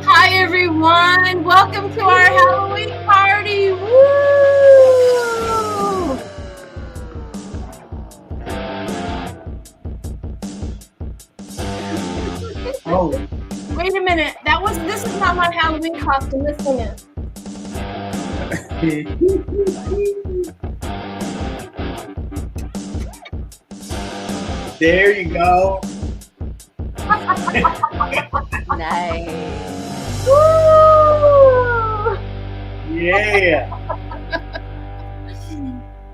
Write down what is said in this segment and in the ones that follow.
Hi everyone, welcome to our Halloween party. Woo! Oh, Wait a minute, this is not my Halloween costume. Listen it. there you go. Nice. Woo! Yeah.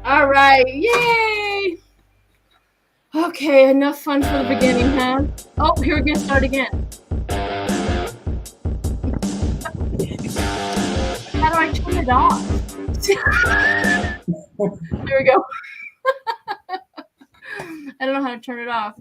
All right, yay! Okay, enough fun for the beginning, huh? Oh, here we're gonna start again. How do I turn it off? There we go. I don't know how to turn it off.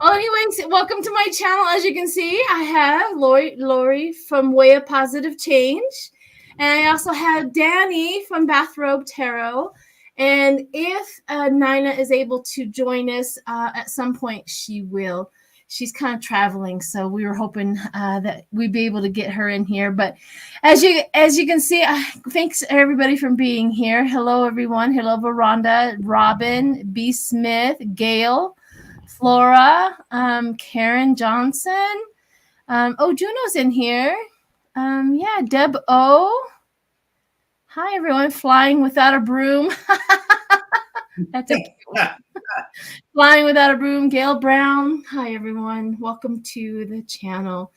Well, anyways, welcome to my channel. As you can see, I have Lori from Way of Positive Change. And I also have Danny from Bathrobe Tarot. And if Nina is able to join us at some point, she will. She's kind of traveling, so we were hoping that we'd be able to get her in here. But as you can see, thanks everybody for being here. Hello, everyone. Hello, Veranda, Robin, B. Smith, Gail, Flora, Karen Johnson. Juno's in here. Yeah, Deb O. Hi, everyone. Flying without a broom. That's a Flying Without a Broom, Gail Brown. Hi, everyone. Welcome to the channel.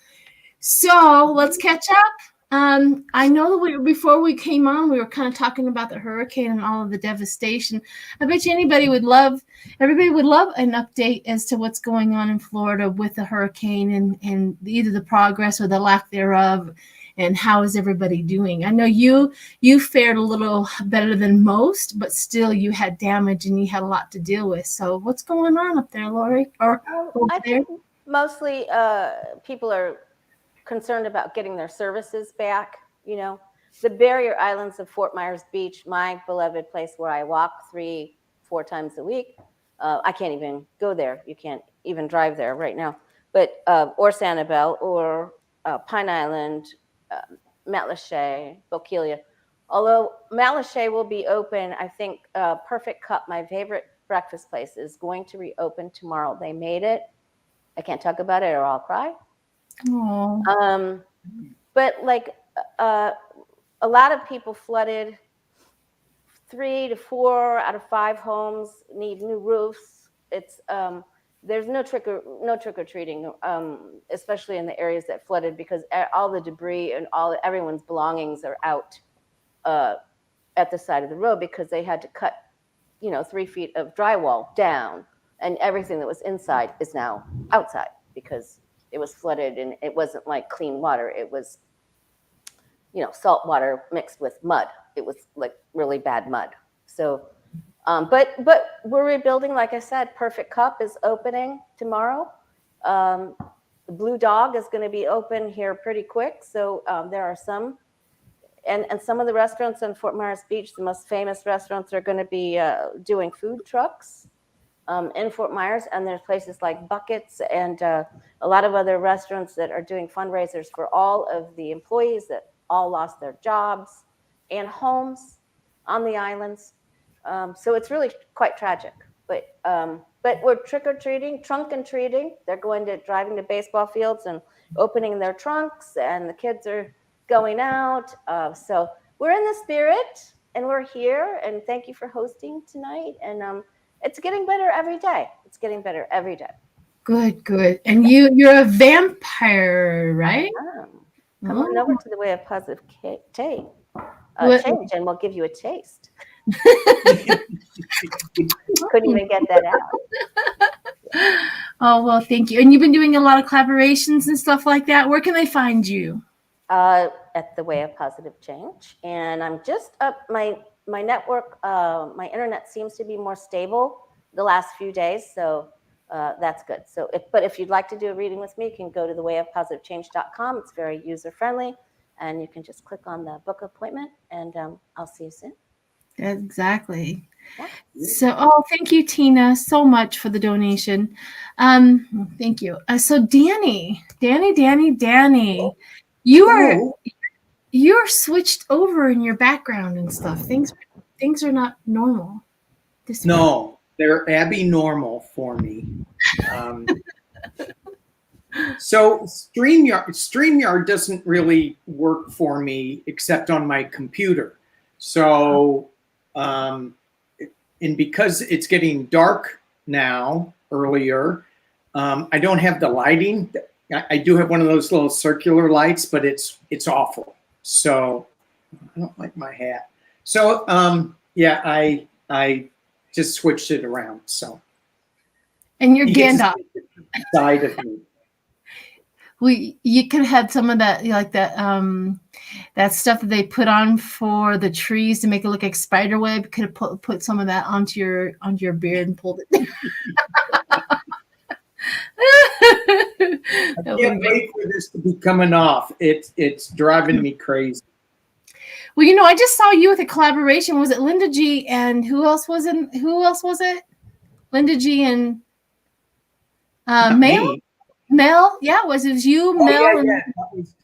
So let's catch up. I know that before we came on, we were kind of talking about the hurricane and all of the devastation. I bet you everybody would love an update as to what's going on in Florida with the hurricane and either the progress or the lack thereof. And how is everybody doing? I know you fared a little better than most, but still you had damage and you had a lot to deal with. So what's going on up there, Lori? I think mostly people are concerned about getting their services back. You know, the barrier islands of Fort Myers Beach, my beloved place where I walk 3-4 times a week. I can't even go there. You can't even drive there right now. But or Sanibel or Pine Island, Matlacha, Bokeelia. Although Matlacha will be open, I think Perfect Cup, my favorite breakfast place, is going to reopen tomorrow. They made it. I can't talk about it or I'll cry. But like a lot of people flooded. 3 to 4 out of 5 homes need new roofs. It's there's no trick or treating, especially in the areas that flooded, because all the debris and everyone's belongings are out at the side of the road because they had to cut 3 feet of drywall down, and everything that was inside is now outside because it was flooded, and it wasn't like clean water. It was salt water mixed with mud. It was like really bad mud. So but we're rebuilding. Like I said, Perfect Cup is opening tomorrow. The Blue Dog is going to be open here pretty quick. So there are some, and some of the restaurants in Fort Myers Beach, the most famous restaurants, are going to be doing food trucks in Fort Myers. And there's places like Buckets and a lot of other restaurants that are doing fundraisers for all of the employees that all lost their jobs and homes on the islands. So it's really quite tragic, but we're trick-or-treating, trunk-and-treating. They're driving to baseball fields and opening their trunks, and the kids are going out. So we're in the spirit, and we're here, and thank you for hosting tonight. And it's getting better every day. It's getting better every day. Good. And you're a vampire, right? Come on over to the Way of Positive Change, and we'll give you a taste. Couldn't even get that out. Oh, well, thank you. And you've been doing a lot of collaborations and stuff like that. Where can they find you? At the Way of Positive Change. And I'm just up my network. My internet seems to be more stable the last few days. So that's good. So if you'd like to do a reading with me, you can go to thewayofpositivechange.com. It's very user friendly. And you can just click on the book appointment, and I'll see you soon. Exactly. Yeah. So, thank you, Tina, so much for the donation. Thank you. So, Danny, Oh, you're switched over in your background and stuff. Things are not normal this week. no, they're Abby normal for me. So StreamYard doesn't really work for me except on my computer. So, and because it's getting dark now, earlier, I don't have the lighting. I do have one of those little circular lights, but it's awful. So I don't like my hat. So yeah, I just switched it around. So And you're you get to Gandalf. see the side of me. You could have had some of that, like that stuff that they put on for the trees to make it look like spider web. Could have put some of that onto your beard and pulled it. I can't wait for this to be coming off. It's driving me crazy. Well, I just saw you with a collaboration. Was it Linda G and who else was it? Linda G and Not Mel? me. Mel? Yeah, was it you, Oh, Mel? yeah. That was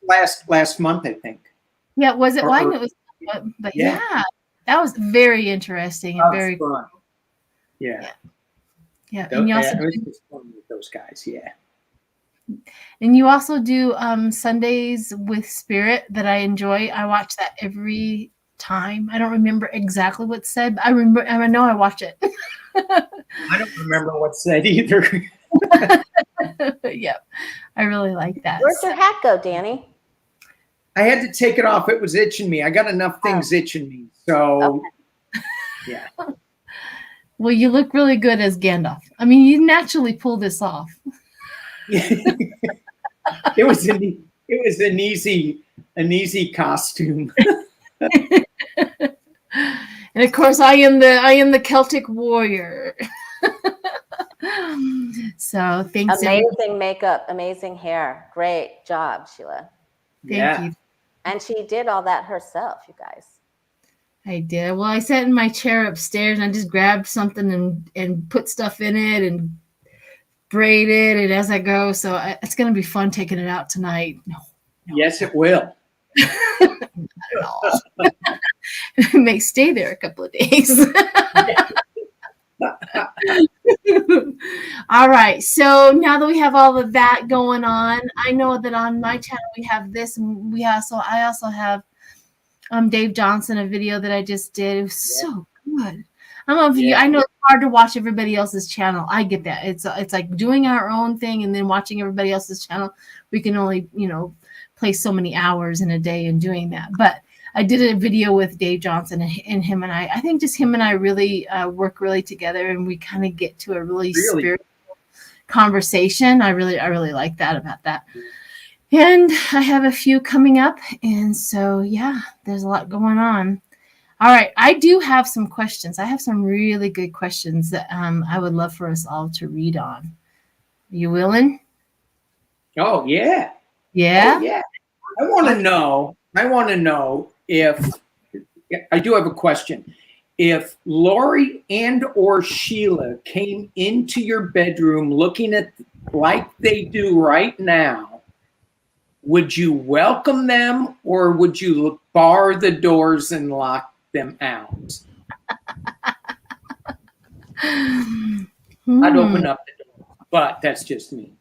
last month, I think. Yeah, was it? Or- Well, I know it was, but Yeah. yeah, that was very interesting and That was very fun. Yeah. yeah. And you also it was just fun with those guys. Yeah. do Sundays with Spirit that I enjoy. I watch that every time. I don't remember exactly what's said, but I know I watch it. I don't remember what's said either. Yeah, I really like that. Where'd your hat go, Danny? I had to take it off. It was itching me. I got enough things itching me. So, yeah. Well, you look really good as Gandalf. I mean, you naturally pull this off. It was an easy costume. And of course, I am the Celtic warrior. So thanks. Amazing makeup, amazing hair. Great job, Sheila. Thank you. And she did all that herself, you guys. I did. Well, I sat in my chair upstairs and I just grabbed something and put stuff in it and braided it as I go. So it's going to be fun taking it out tonight. No. Yes, it will. Not at all. It may stay there a couple of days. All right. So now that we have all of that going on, I know that on my channel we have this, and I also have Dave Johnson, a video that I just did. It was so good. I don't know if you. I know it's hard to watch everybody else's channel. I get that. It's like doing our own thing and then watching everybody else's channel. We can only play so many hours in a day in doing that. But I did a video with Dave Johnson and him and I think just him and I really work really together, and we kind of get to a really spiritual conversation. I really like that about that. And I have a few coming up. And so, yeah, there's a lot going on. All right. I do have some questions. I have some really good questions that I would love for us all to read on. Are you willing? Oh, yeah. Yeah? Oh, yeah. I want to know if I do have a question. If Lori and or Sheila came into your bedroom looking at like they do right now, would you welcome them or would you bar the doors and lock them out? I'd open up the door, but that's just me.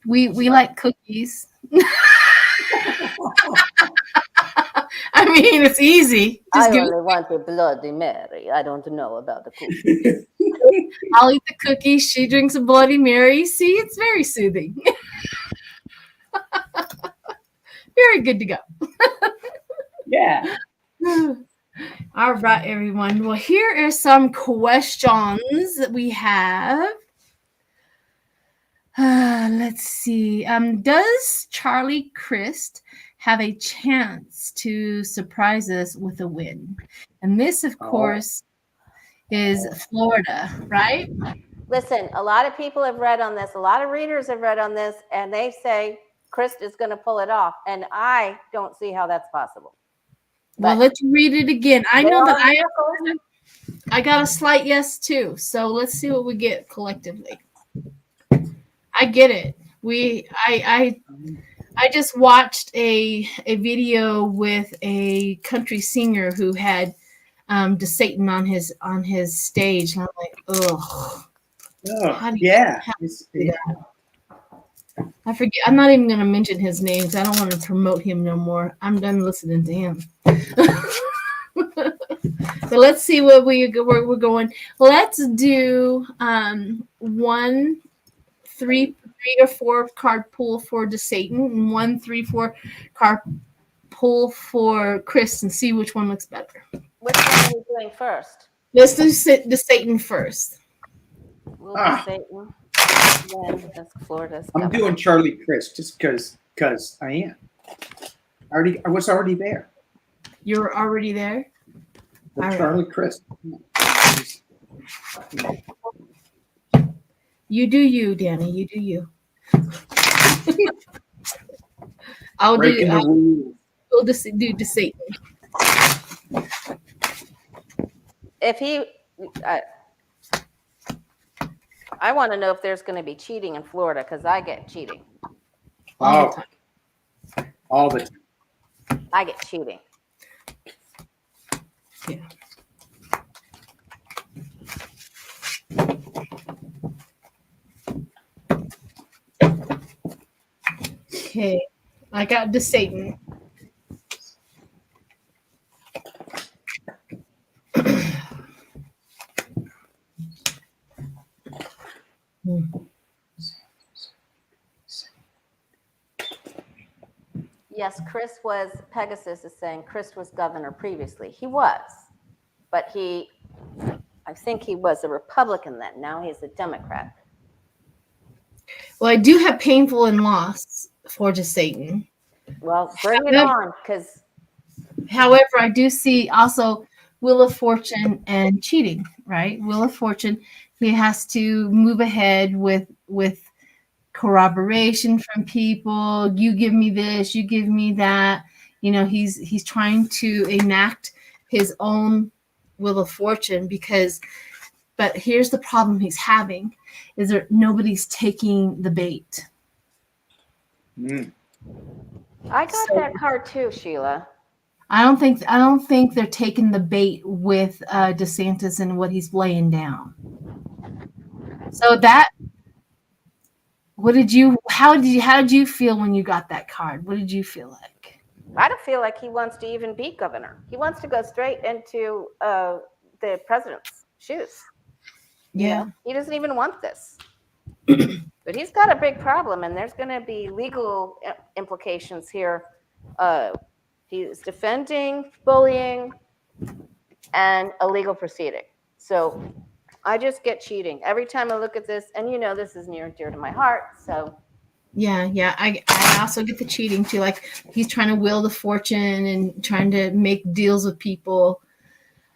We like cookies. I mean, it's easy. I only want a Bloody Mary. I don't know about the cookies. I'll eat the cookies. She drinks a Bloody Mary. See, it's very soothing. Very good to go. Yeah. All right, everyone. Well, here are some questions that we have. Let's see. Does Charlie Crist have a chance to surprise us with a win? And this, of course, is Florida, right? Listen, a lot of people have read on this. A lot of readers have read on this, and they say Crist is going to pull it off. And I don't see how that's possible. Well, let's read it again. I They know that are miracles. I got a slight yes too. So let's see what we get collectively. I get it. I just watched a video with a country singer who had to Satan on his stage, and I'm like, ugh. Oh, yeah. I forget. I'm not even going to mention his name because I don't want to promote him no more. I'm done listening to him. But let's see where we're going. Let's do 1, 3 or 4 card pull for the Satan, and 1, 3, 4 card pull for Chris, and see which one looks better. Which one are we doing first? Let's do the Satan first. We'll do Satan. Then that's Florida's. I'm doing Charlie Chris just because I am. I was already there. You were already there? All right. Charlie Chris. You do you, Danny. You do you. I'll Breaking the rules. We'll just do the Satan. If he, I want to know if there's going to be cheating in Florida because I get cheating. All the time. I get cheating. Yeah. Okay, I got the Satan. Yes, Chris was, Pegasus is saying Chris was governor previously. He was, but I think he was a Republican then. Now he's a Democrat. Well, I do have painful and loss for the Satan. Well, bring it on, because. However, I do see also Wheel of Fortune and cheating, right? Wheel of Fortune, he has to move ahead with corroboration from people. You give me this, you give me that. You know, he's trying to enact his own Wheel of Fortune but here's the problem he's having is that nobody's taking the bait. I got that card too, Sheila. I don't think they're taking the bait with DeSantis and what he's laying down. So how did you feel when you got that card? What did you feel like? I don't feel like he wants to even be governor. He wants to go straight into the president's shoes. Yeah. You know, he doesn't even want this. But he's got a big problem, and there's going to be legal implications here. He's defending bullying and a legal proceeding. So I just get cheating every time I look at this, and you know this is near and dear to my heart. So yeah, I also get the cheating too. Like he's trying to will the fortune and trying to make deals with people.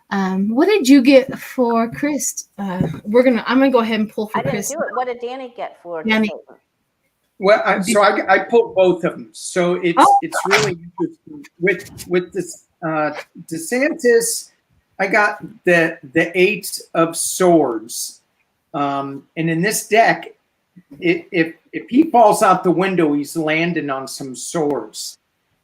What did you get for Chris? I'm gonna go ahead and pull for Chris. I didn't do it. What did Danny get for Danny? Well, I pulled both of them, so it's really interesting with this DeSantis. I got the 8 of Swords, and in this deck, if he falls out the window, he's landing on some swords,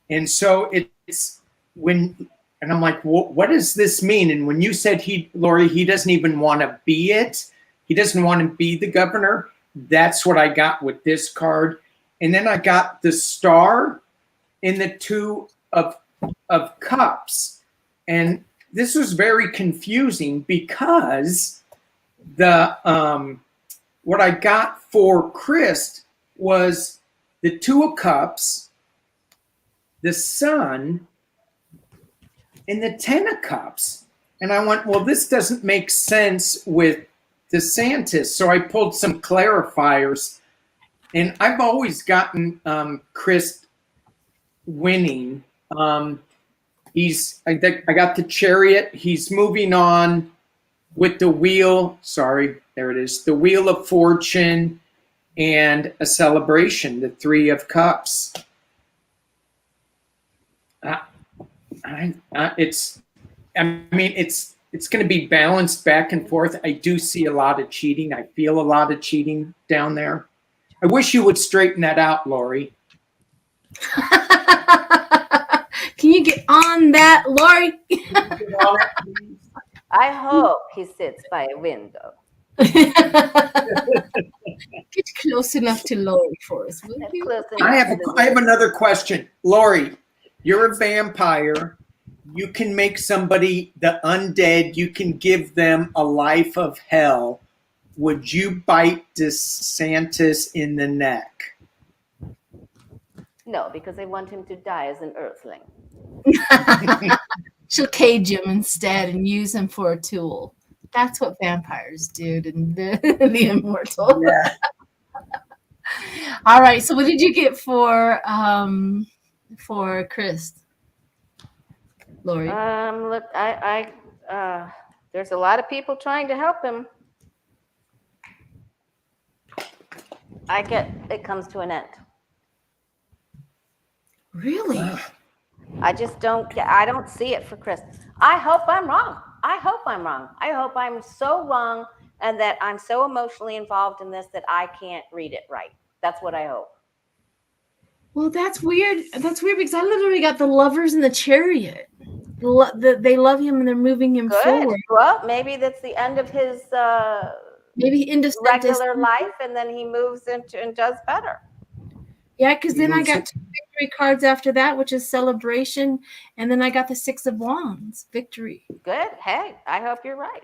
and so it's when. And I'm like, what does this mean? And when you said Lori, he doesn't even want to be it. He doesn't want to be the governor. That's what I got with this card. And then I got the Star in the 2 of Cups. And this was very confusing because what I got for Chris was the 2 of Cups, the Sun, and the 10 of Cups. And I went, well, this doesn't make sense with DeSantis. So I pulled some clarifiers. And I've always gotten Chris winning. I got the Chariot. He's moving on with the Wheel. Sorry, there it is. The Wheel of Fortune and a Celebration, the 3 of Cups. it's going to be balanced back and forth. I do see a lot of cheating. I feel a lot of cheating down there. I wish you would straighten that out, Lori. Can you get on that, Lori? I hope he sits by a window. Get close enough to Lori for us, will you? I have another question. Lori, you're a vampire. You can make somebody the undead. You can give them a life of hell. Would you bite DeSantis in the neck? No, because I want him to die as an earthling. She'll cage him instead and use him for a tool. That's what vampires do to the immortal. Yeah. All right. So what did you get for Chris? Lori? Look, there's a lot of people trying to help him. I get it comes to an end. Really? I just don't see it for Chris. I hope I'm wrong. I hope I'm so wrong and that I'm so emotionally involved in this that I can't read it right. That's what I hope. Well, that's weird. That's weird because I literally got the Lovers in the Chariot. They love him and they're moving him forward. Well, maybe that's the end of his maybe into regular life, and then he moves into and does better. Yeah, because then I got 2 victory cards after that, which is Celebration, and then I got the 6 of Wands, Victory. Good. Hey, I hope you're right.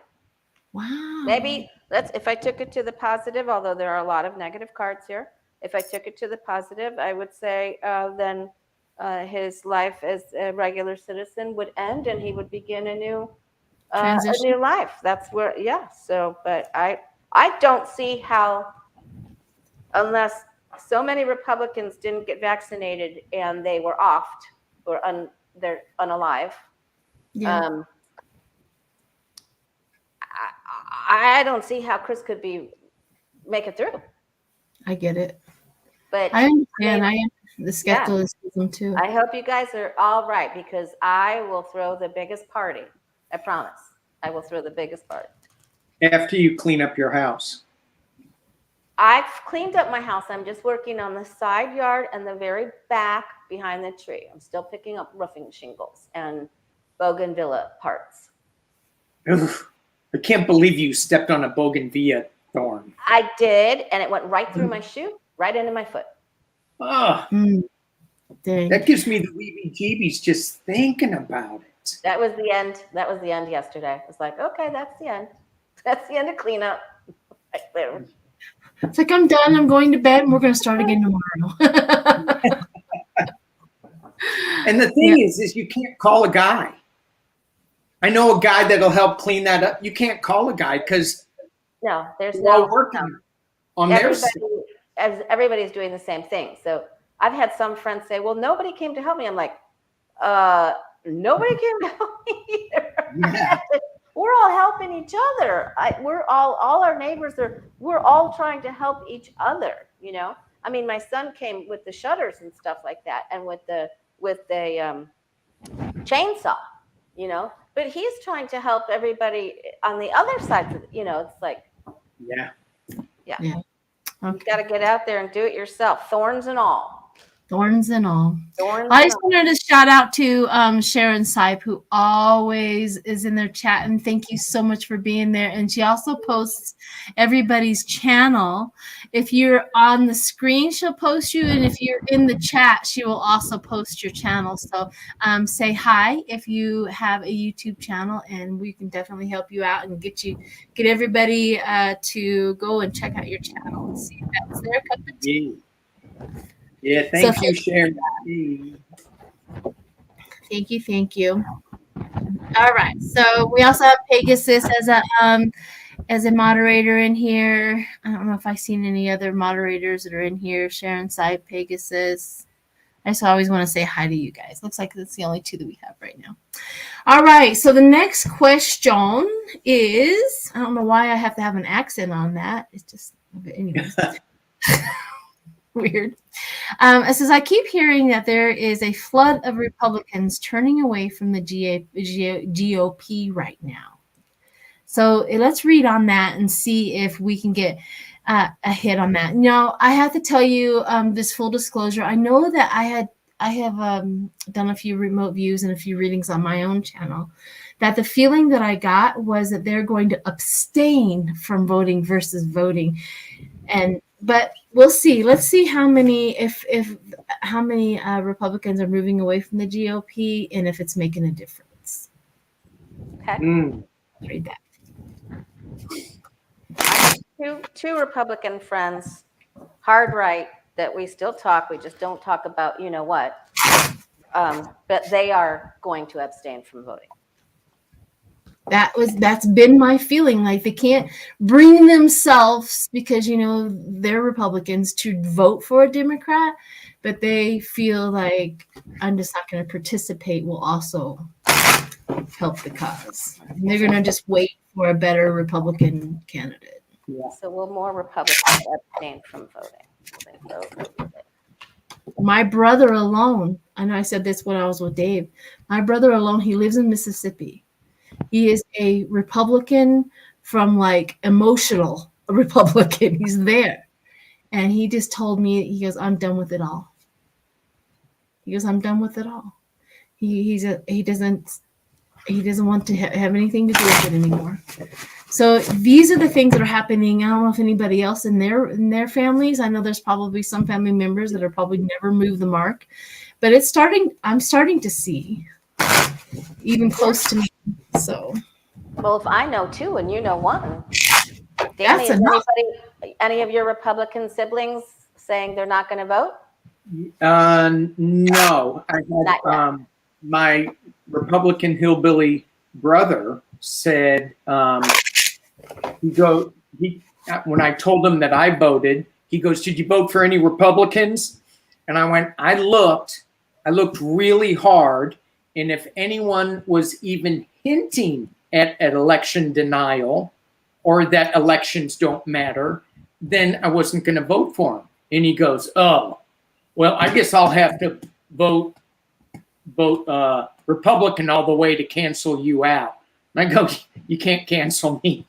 Wow. Maybe if I took it to the positive, although there are a lot of negative cards here. If I took it to the positive, I would say then his life as a regular citizen would end, and he would begin a new life. That's where, yeah. So, but I don't see how, unless so many Republicans didn't get vaccinated and they were offed or they're unalive. Yeah. I don't see how Chris could make it through. I get it. But I understand. I am the skepticism too. I hope you guys are all right because I will throw the biggest party. I promise. I will throw the biggest party. After you clean up your house. I've cleaned up my house. I'm just working on the side yard and the very back behind the tree. I'm still picking up roofing shingles and bougainvillea parts. Ugh, I can't believe you stepped on a bougainvillea thorn. I did, and it went right through my shoe, right into my foot. Oh, that gives me the weebie-jeebies just thinking about it. That was the end. That was the end yesterday. It's like, okay, that's the end. That's the end of cleanup. Right there. It's like, I'm done. I'm going to bed, and we're going to start again tomorrow. And the thing is you can't call a guy. I know a guy that'll help clean that up. You can't call a guy because there's no working on their side. Everybody's doing the same thing. So I've had some friends say, well, nobody came to help me. I'm like, nobody came to help me either. Yeah. We're all helping each other. We're all our neighbors we're all trying to help each other, you know? I mean, my son came with the shutters and stuff like that and with the chainsaw, you know, but he's trying to help everybody on the other side, you know, it's like, yeah. Okay. You got to get out there and do it yourself. Thorns and all. Thorns and all. I just wanted to shout out to Sharon Sipe, who always is in their chat, and thank you so much for being there. And she also posts everybody's channel. If you're on the screen, she'll post you, and if you're in the chat, she will also post your channel. So say hi if you have a YouTube channel, and we can definitely help you out and get everybody to go and check out your channel and see if that's their cup of tea. Yeah, thank you, Sharon. Thank you. All right. So we also have Pegasus as a moderator in here. I don't know if I've seen any other moderators that are in here. Sharon Sipe, Pegasus. I just always want to say hi to you guys. Looks like that's the only 2 that we have right now. All right. So the next question is, I don't know why I have to have an accent on that. It's just, anyways. Weird. It says, I keep hearing that there is a flood of Republicans turning away from the GOP right now. So let's read on that and see if we can get a hit on that. Now, I have to tell you this full disclosure. I know that I have done a few remote views and a few readings on my own channel, that the feeling that I got was that they're going to abstain from voting versus voting. But we'll see. Let's see how many Republicans are moving away from the GOP and if it's making a difference. Okay. Let's read that. I have two Republican friends, hard right, that we still talk. We just don't talk about you know what. But they are going to abstain from voting. That's been my feeling. Like they can't bring themselves, because they're Republicans, to vote for a Democrat, but they feel like I'm just not going to participate will also help the cause. And they're going to just wait for a better Republican candidate. Yeah. So will more Republicans abstain from voting? My brother alone, I know I said this when I was with Dave, my brother alone, he lives in Mississippi. He is a Republican from emotional Republican. He's there. And he just told me, he goes, I'm done with it all. He goes, I'm done with it all. He doesn't want to have anything to do with it anymore. So these are the things that are happening. I don't know if anybody else in their families. I know there's probably some family members that are probably never moved the mark, but I'm starting to see even close to me. So, well, if I know two and you know one, Danny, is any of your Republican siblings saying they're not going to vote? No, I had my Republican hillbilly brother said when I told him that I voted, he goes, "Did you vote for any Republicans?" And I went, I looked really hard. And if anyone was even hinting at election denial or that elections don't matter, then I wasn't going to vote for him. And he goes, "Oh, well, I guess I'll have to vote Republican all the way to cancel you out." And I go, "You can't cancel me."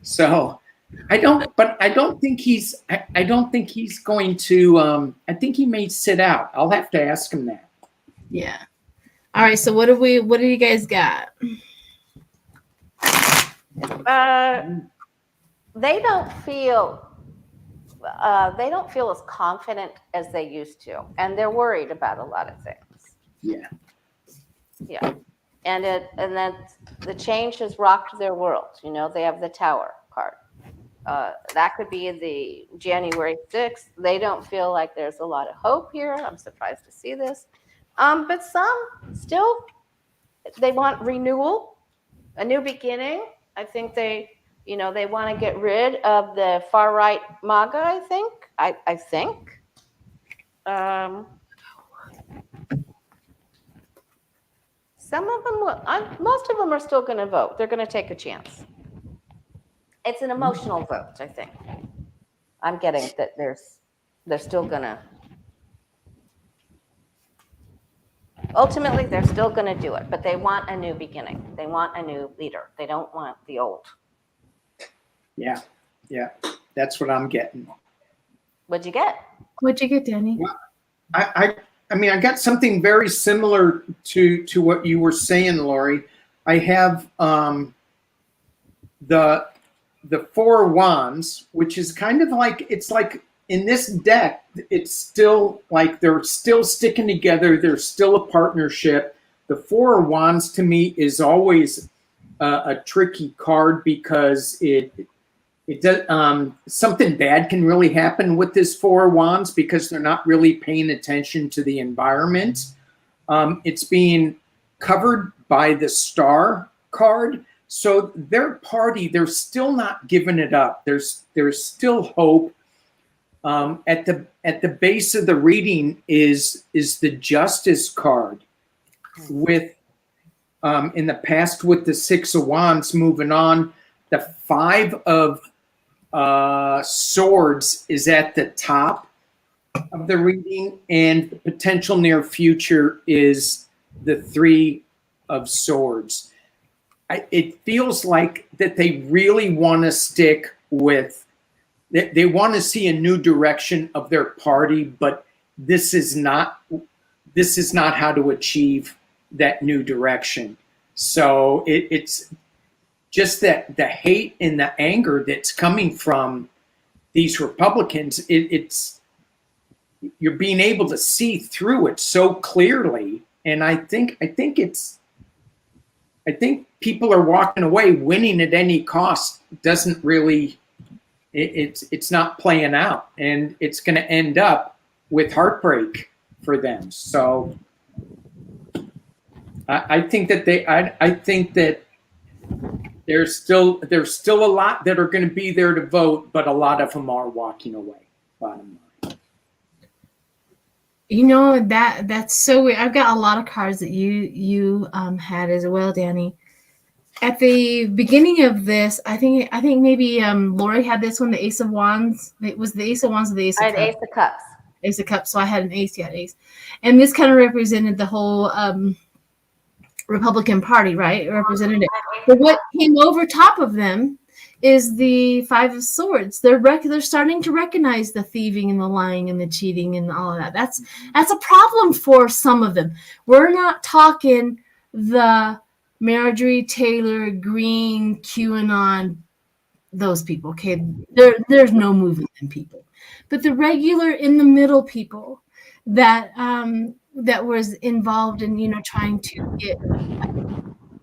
So I don't think he's going to. I think he may sit out. I'll have to ask him that. Yeah. All right. So what do you guys got? They don't feel as confident as they used to, and they're worried about a lot of things. Yeah. Yeah. And then the change has rocked their world. They have the Tower card. That could be the January 6th. They don't feel like there's a lot of hope here. I'm surprised to see this. But some still, they want renewal, a new beginning. I think they want to get rid of the far right MAGA. I think. Some of them most of them are still going to vote. They're going to take a chance. It's an emotional vote, I think. I'm getting that they're still going to. Ultimately, they're still going to do it, but they want a new beginning. They want a new leader. They don't want the old. Yeah, that's what I'm getting. What'd you get? What'd you get, Danny? Well, I mean, I got something very similar to what you were saying, Lori. I have the Four of Wands, which is kind of it's like in this deck, it's still like they're still sticking together. There's still a partnership. The Four of Wands to me is always a tricky card because it does something bad can really happen with this Four of Wands because they're not really paying attention to the environment. It's being covered by the Star card. So their party, they're still not giving it up. There's still hope. At the base of the reading is the Justice card, with in the past with the Six of Wands moving on, the Five of Swords is at the top of the reading, and the potential near future is the Three of Swords. It feels like that they really want to stick with, they want to see a new direction of their party, but this is not how to achieve that new direction. So it's just that the hate and the anger that's coming from these Republicans, it's you're being able to see through it so clearly. And I think people are walking away. Winning at any cost doesn't really, it's not playing out, and it's going to end up with heartbreak for them. So I think that there's still a lot that are going to be there to vote, but a lot of them are walking away. Bottom line. You know, that's so weird. I've got a lot of cards that you had as well, Danny. At the beginning of this, I think maybe Lori had this one, the Ace of Wands. It was the Ace of Wands or the Ace of Cups? I had Ace of Cups. Ace of Cups. So I had an ace, you had ace. And this kind of represented the whole Republican Party, right? It represented it. But what came over top of them is the Five of Swords. They're starting to recognize the thieving and the lying and the cheating and all of that. That's a problem for some of them. We're not talking the Marjorie Taylor Greene, QAnon, those people. Okay, there's no moving them people, but the regular in the middle people that was involved in trying to get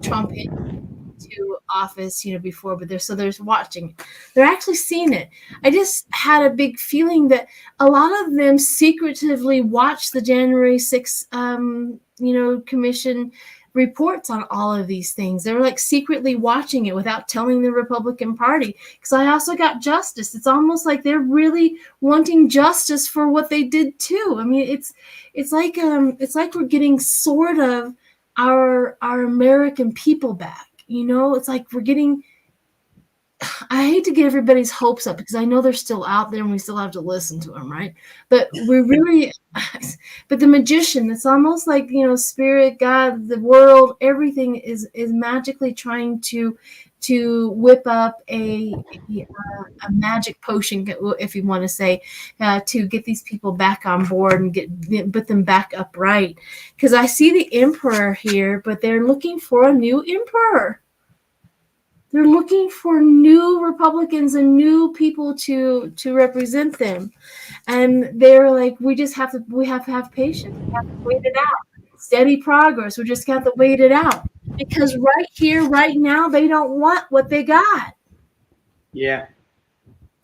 Trump into office before, but there's watching. They're actually seeing it. I just had a big feeling that a lot of them secretively watched the January 6th commission reports on all of these things. They were like secretly watching it without telling the Republican Party. Because I also got justice. It's almost like they're really wanting justice for what they did too. I mean, it's like we're getting sort of our American people back. It's like we're getting. I hate to get everybody's hopes up because I know they're still out there and we still have to listen to them, right? But but the magician, it's almost like, spirit, God, the world, everything is magically trying to whip up a magic potion, if you want to say, to get these people back on board and put them back upright. Because I see the emperor here, but they're looking for a new emperor. They're looking for new Republicans and new people to represent them. And they're like, we have to have patience. We have to wait it out. Steady progress. We just have to wait it out. Because right here, right now, they don't want what they got. Yeah.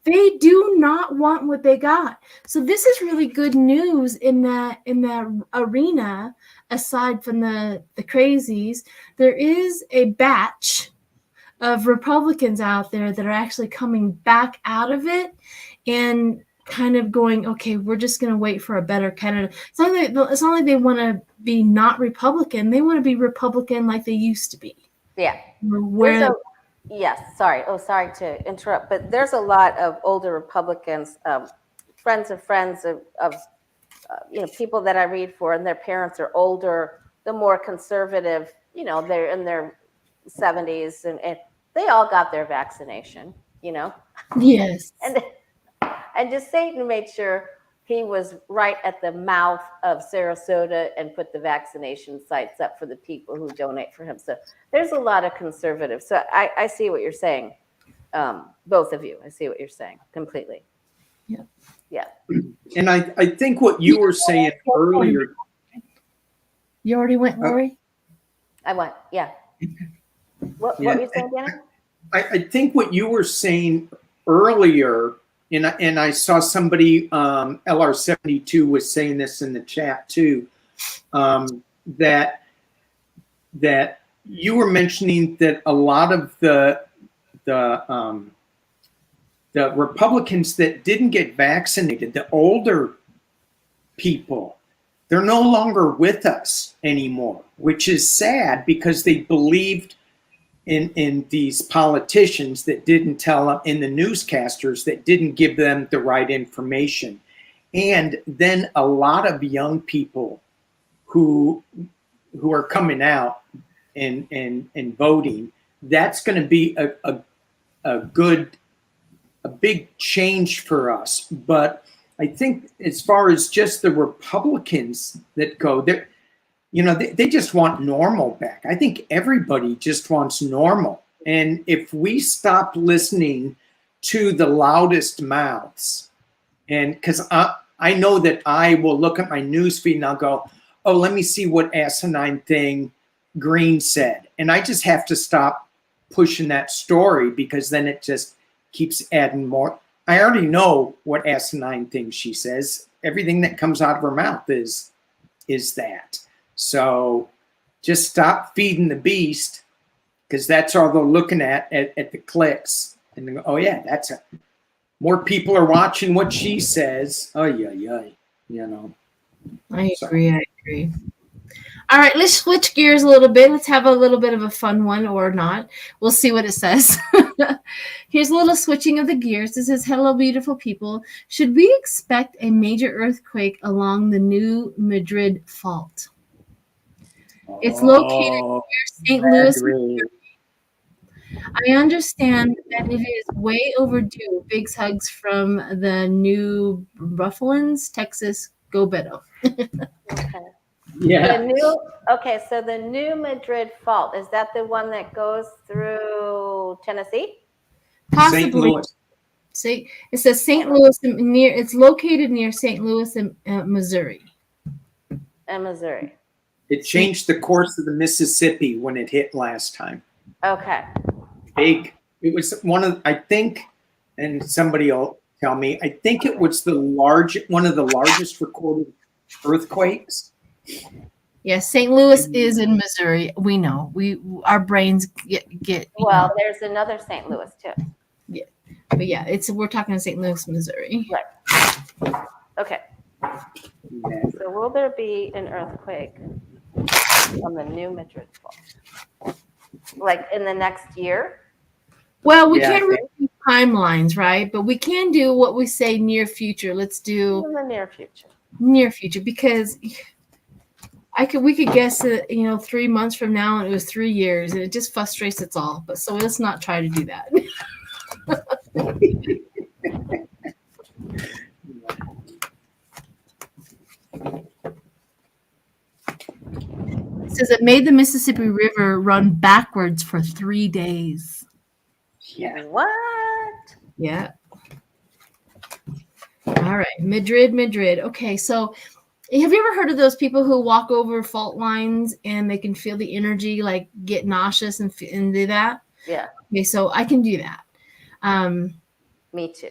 They do not want what they got. So this is really good news in that arena, aside from the crazies. There is a batch of Republicans out there that are actually coming back out of it and kind of going, okay, we're just going to wait for a better candidate. It's not like they want to be not Republican. They want to be Republican like they used to be. Yeah. Yes. Sorry. Oh, sorry to interrupt, but there's a lot of older Republicans, friends of friends of people that I read for, and their parents are older, the more conservative, they're in their 70s and they all got their vaccination, Yes. And just Satan made sure he was right at the mouth of Sarasota and put the vaccination sites up for the people who donate for him. So there's a lot of conservatives. So I see what you're saying, both of you. I see what you're saying completely. Yeah. Yeah. And I think what you were saying earlier. You already went, Lori? I went, yeah. What were you saying, Danny? I think what you were saying earlier, and I saw somebody, LR72 was saying this in the chat too, that you were mentioning that a lot of the Republicans that didn't get vaccinated, the older people, they're no longer with us anymore, which is sad because they believed in these politicians that didn't tell them, in the newscasters that didn't give them the right information. And then a lot of young people who are coming out and voting, that's going to be a big change for us. But I think as far as just the Republicans that go there, you know, they just want normal back. I think everybody just wants normal. And if we stop listening to the loudest mouths, and because I know that I will look at my newsfeed and I'll go, oh, let me see what asinine thing Green said. And I just have to stop pushing that story, because then it just keeps adding more. I already know what asinine thing she says. Everything that comes out of her mouth is that. So just stop feeding the beast, because that's all they're looking at the clicks. And they go, oh, yeah, that's it. More people are watching what she says. Oh, yeah, you know. I agree. All right, let's switch gears a little bit. Let's have a little bit of a fun one, or not. We'll see what it says. Here's a little switching of the gears. It says, hello, beautiful people. Should we expect a major earthquake along the New Madrid Fault? It's located near St. Louis, Missouri. I understand that it is way overdue. Big hugs from the New Buffalins, Texas. Go Beto. Okay. Yeah. So the New Madrid Fault, is that the one that goes through Tennessee? Possibly. St. Louis. See, it says St. Louis near. It's located near St. Louis, Missouri. In Missouri. It changed the course of the Mississippi when it hit last time. Okay. Big. It was one of, I think, and somebody will tell me, I think it was one of the largest recorded earthquakes. Yes, St. Louis is in Missouri. We know. Our brains get. Well, there's another St. Louis too. Yeah, but yeah, we're talking St. Louis, Missouri. Right. Okay. So will there be an earthquake on the New Madrid Fault, like in the next year? Well, we can't really do timelines, right? But we can do what we say near future. Let's do in the near future. Near future, because we could guess that 3 months from now, and it was 3 years, and it just frustrates us all. But so let's not try to do that. It says it made the Mississippi River run backwards for 3 days. Yeah. What? Yeah. All right. Madrid. Okay. So have you ever heard of those people who walk over fault lines and they can feel the energy, like get nauseous and do that? Yeah. Okay. So I can do that. Me too.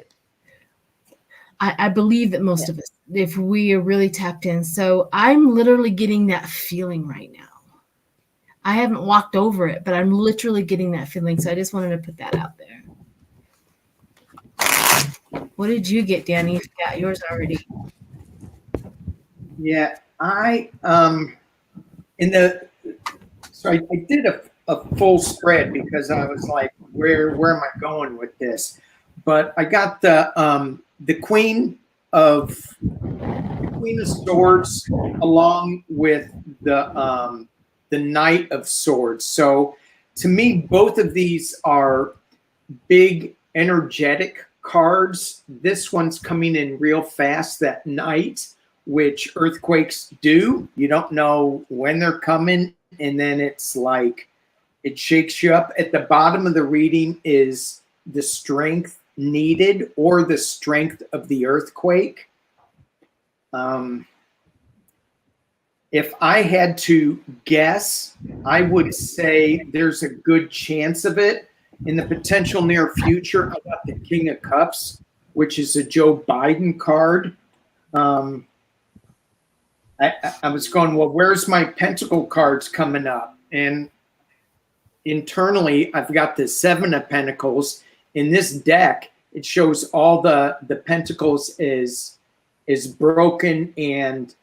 I believe that most of us, if we are really tapped in. So I'm literally getting that feeling right now. I haven't walked over it, but I'm literally getting that feeling. So I just wanted to put that out there. What did you get, Danny? You got yours already. Yeah, I did a full spread, because I was like, where am I going with this? But I got the Queen of Swords along with the Knight of Swords. So to me, both of these are big, energetic cards. This one's coming in real fast, that Knight, which earthquakes do. You don't know when they're coming, and then it's like it shakes you up. At the bottom of the reading is the strength needed, or the strength of the earthquake. If I had to guess, I would say there's a good chance of it. In the potential near future, I got the King of Cups, which is a Joe Biden card. I was going, well, where's my Pentacle cards coming up? And internally, I've got the Seven of Pentacles. In this deck, it shows all the Pentacles is broken and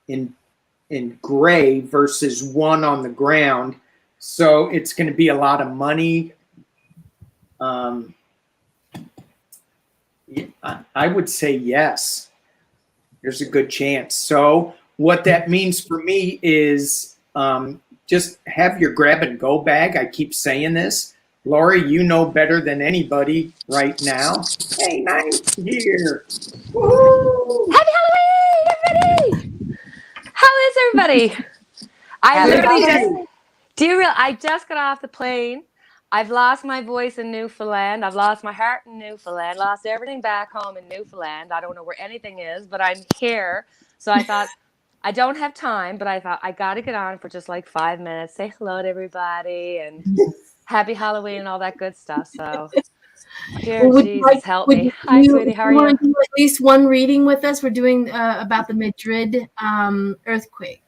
in gray versus one on the ground. So it's going to be a lot of money. I would say yes. There's a good chance. So what that means for me is just have your grab and go bag. I keep saying this. Lori, you know better than anybody right now. Hey, nice here. Woo! Happy Halloween, everybody! How is everybody? I literally I just got off the plane. I've lost my voice in Newfoundland. I've lost my heart in Newfoundland. Lost everything back home in Newfoundland. I don't know where anything is, but I'm here. So I thought, I don't have time, but I thought I got to get on for just like 5 minutes, say hello to everybody, and happy Halloween and all that good stuff. So, dear Jesus, help me. Hi, sweetie. How are you? Want to do at least one reading with us? We're doing about the Madrid earthquake.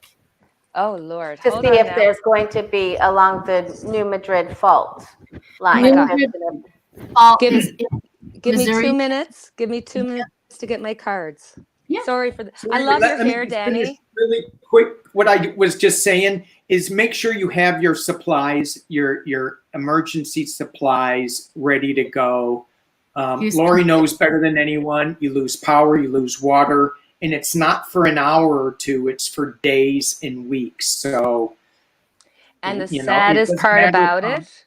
Oh, Lord. To Hold see on if now. there's going to be along the New Madrid fault line. New God. Madrid fault Give is me Missouri. 2 minutes. Give me 2 minutes to get my cards. Yeah. Sorry for I love your hair, Just Danny. finish really quick. What I was just saying is make sure you have your supplies, your emergency supplies ready to go. Lori knows better than anyone. You lose power, you lose water, and it's not for an hour or two. It's for days and weeks. So, And the you know, saddest part matter about of it,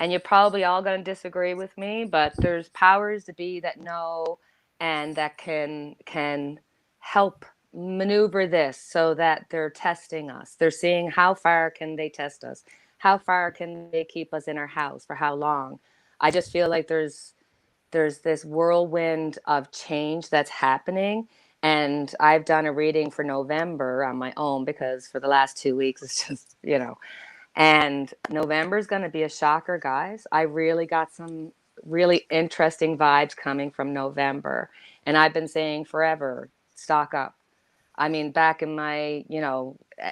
and you're probably all going to disagree with me, but there's powers to be that know and that can help maneuver this so that they're testing us. They're seeing how far can they test us? How far can they keep us in our house? For how long? I just feel like there's this whirlwind of change that's happening. And I've done a reading for November on my own because for the last 2 weeks, it's just, and November is going to be a shocker, guys. I really got some really interesting vibes coming from November. And I've been saying forever, stock up. I mean, back in my,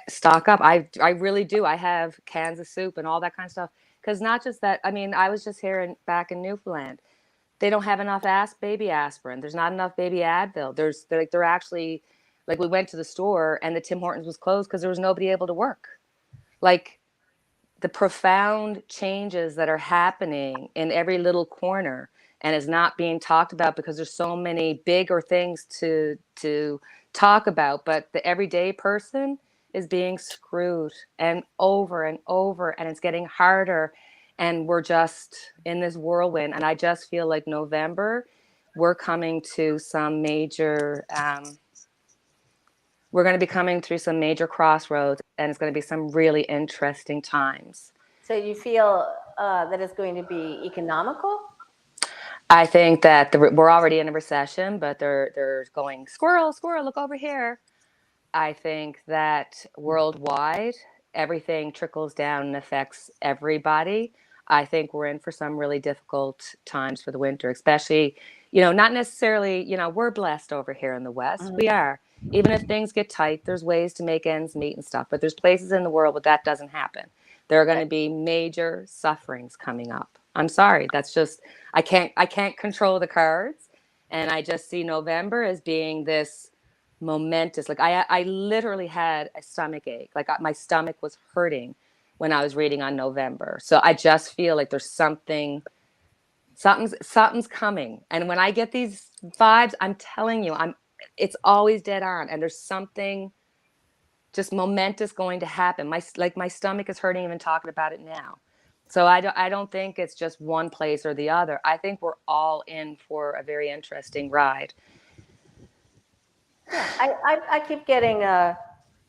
stock up. I really do. I have cans of soup and all that kind of stuff. Because not just that, I mean, I was just here back in Newfoundland. They don't have enough baby aspirin. There's not enough baby Advil. They're actually, like, we went to the store and the Tim Hortons was closed because there was nobody able to work. Like, the profound changes that are happening in every little corner and is not being talked about because there's so many bigger things to talk about, but the everyday person is being screwed and over, and it's getting harder, and we're just in this whirlwind. And I just feel like November, we're coming to some major we're going to be coming through some major crossroads, and it's going to be some really interesting times. So you feel that it's going to be economical? I think that we're already in a recession, but they're going, squirrel, look over here. I think that worldwide, everything trickles down and affects everybody. I think we're in for some really difficult times for the winter, especially, not necessarily, we're blessed over here in the West. Mm-hmm. We are. Even if things get tight, there's ways to make ends meet and stuff. But there's places in the world where that doesn't happen. There are going to be major sufferings coming up. I'm sorry. That's just, I can't control the cards. And I just see November as being this momentous. Like I literally had a stomach ache. Like my stomach was hurting when I was reading on November. So I just feel like there's something's coming. And when I get these vibes, I'm telling you, it's always dead on. And there's something just momentous going to happen. My stomach is hurting even talking about it now. So I don't think it's just one place or the other. I think we're all in for a very interesting ride. Yeah, I keep getting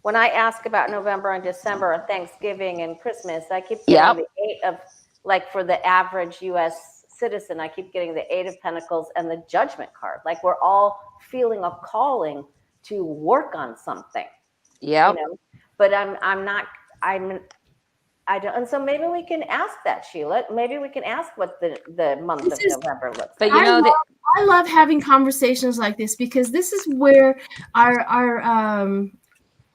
when I ask about November and December and Thanksgiving and Christmas, I keep getting the 8 of, like, for the average U.S. citizen, I keep getting the 8 of Pentacles and the Judgment card. Like, we're all feeling a calling to work on something. Yeah. But I don't, and so maybe we can ask that, Sheila. Maybe we can ask what the month of November looks like. But I love having conversations like this because this is where our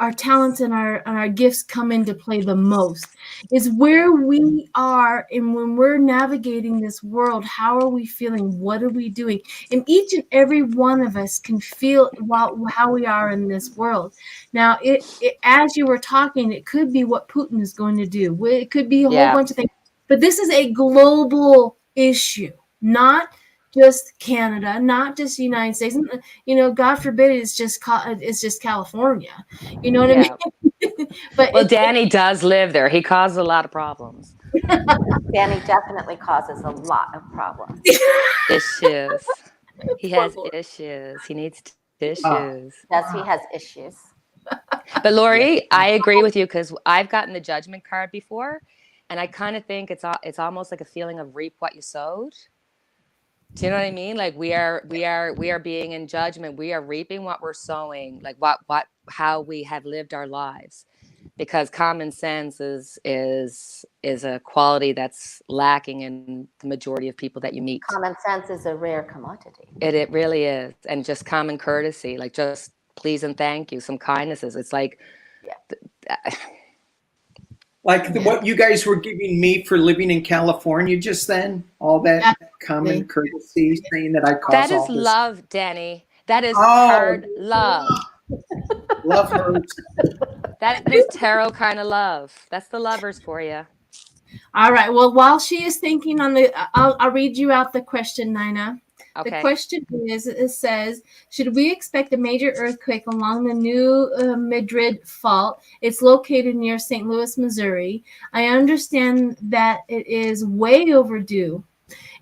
our talents and our gifts come into play the most, is where we are. And when we're navigating this world, how are we feeling? What are we doing? And each and every one of us can feel how we are in this world. Now, as you were talking, it could be what Putin is going to do. It could be a whole bunch of things. But this is a global issue, not just Canada, not just the United States. God forbid it's just California. You know what I mean? But well, Danny does live there. He causes a lot of problems. Danny definitely causes a lot of problems. Issues. He has issues. He needs tissues. Yes, he has issues. But Lori, I agree with you, because I've gotten the judgment card before, and I kind of think it's almost like a feeling of reap what you sowed. Do you know what I mean? Like we are being in judgment. We are reaping what we're sowing, like how we have lived our lives, because common sense is a quality that's lacking in the majority of people that you meet. Common sense is a rare commodity. It really is, and just common courtesy, like just please and thank you, some kindnesses. It's like, what you guys were giving me for living in California just then, all that common courtesy, saying that I caused that all is this. Love, Danny. That is hard love. Love hurts. That is tarot kind of love. That's the lovers for you. All right. Well, while she is thinking on I'll read you out the question, Nina. Okay. The question is, it says, should we expect a major earthquake along the New Madrid Fault? It's located near St. Louis, Missouri. I understand that it is way overdue.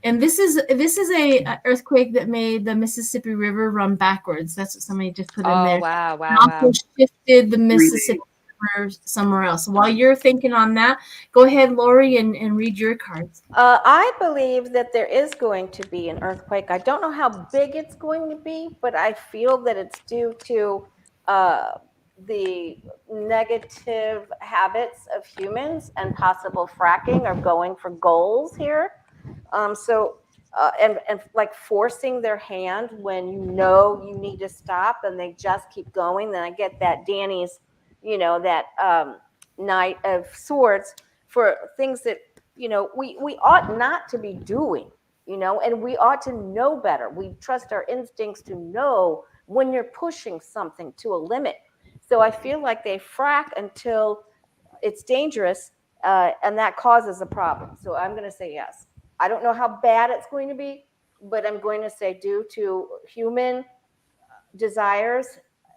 And this is a earthquake that made the Mississippi River run backwards. That's what somebody just put in there. Oh, wow. Also shifted the Mississippi River somewhere else. So while you're thinking on that, go ahead, Lori, and read your cards. I believe that there is going to be an earthquake. I don't know how big it's going to be, but I feel that it's due to the negative habits of humans and possible fracking or going for goals here. And like forcing their hand when you need to stop and they just keep going. Then I get that Danny's, that Knight of Swords for things that, we ought not to be doing, and we ought to know better. We trust our instincts to know when you're pushing something to a limit. So I feel like they frack until it's dangerous, and that causes a problem. So I'm going to say yes. I don't know how bad it's going to be, but I'm going to say due to human desires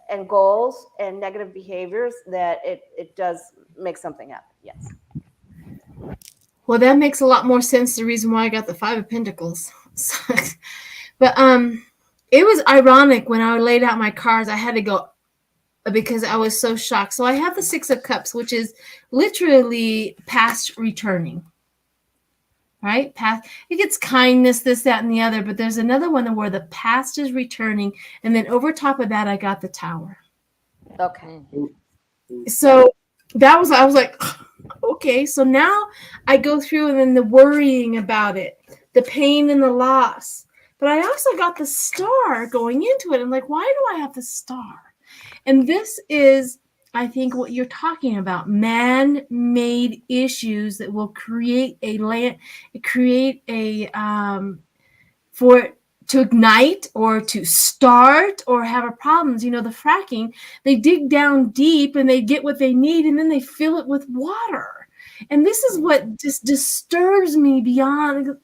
and goals and negative behaviors that it does make something happen. Yes. Well, that makes a lot more sense. The reason why I got the Five of Pentacles. But it was ironic when I laid out my cards. I had to go because I was so shocked. So I have the Six of Cups, which is literally past returning. Right? Past. It gets kindness, this, that, and the other. But there's another one where the past is returning. And then over top of that, I got the Tower. Okay. So I was like, okay. So now I go through and then the worrying about it, the pain and the loss. But I also got the Star going into it. I'm like, why do I have the Star? And this is, I think, what you're talking about, man-made issues that will create for it to ignite or to start or have a problems. The fracking, they dig down deep and they get what they need and then they fill it with water. And this is what just disturbs me beyond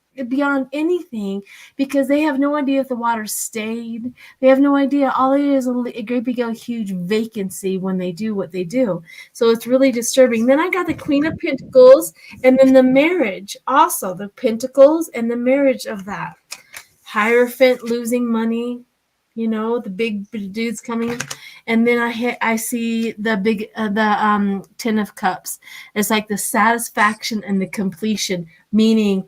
anything, because they have no idea if the water stayed. They have no idea. All it is a great big huge vacancy when they do what they do. So it's really disturbing. Then I got the Queen of Pentacles and then the marriage, also the Pentacles and the marriage of that. Hierophant losing money, the big dudes coming, and then I see the big Ten of Cups. It's like the satisfaction and the completion, meaning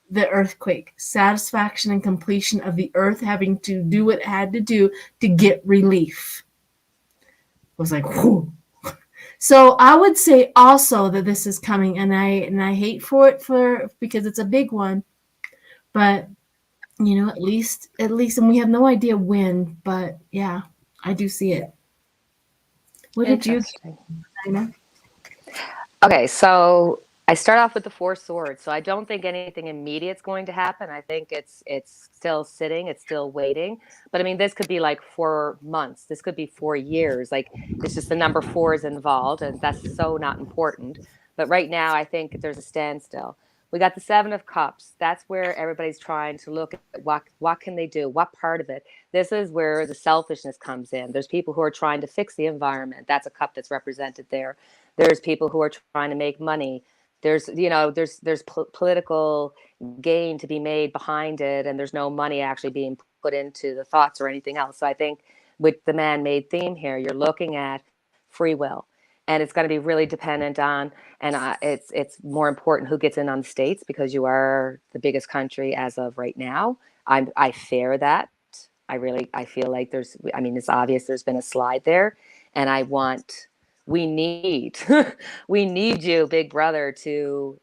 the earthquake, satisfaction and completion of the earth having to do what it had to do to get relief. I was like, whew. So I would say also that this is coming, and I hate for it because it's a big one, but at least, and we have no idea when, but yeah, I do see it. What did you Interesting. Nina? Okay, so I start off with the Four Swords. So I don't think anything immediate is going to happen. I think it's still sitting, it's still waiting. But I mean, this could be like 4 months. This could be 4 years. Like it's just the number 4 is involved, and that's so not important. But right now, I think there's a standstill. We got the Seven of Cups. That's where everybody's trying to look at what can they do, what part of it. This is where the selfishness comes in. There's people who are trying to fix the environment. That's a cup that's represented there. There's people who are trying to make money. There's political gain to be made behind it, and there's no money actually being put into the thoughts or anything else. So I think with the man-made theme here, you're looking at free will, and it's going to be really dependent on, and it's more important who gets in on the states, because you are the biggest country as of right now. I fear that. I feel like it's obvious there's been a slide there, and we need we need you, big brother, to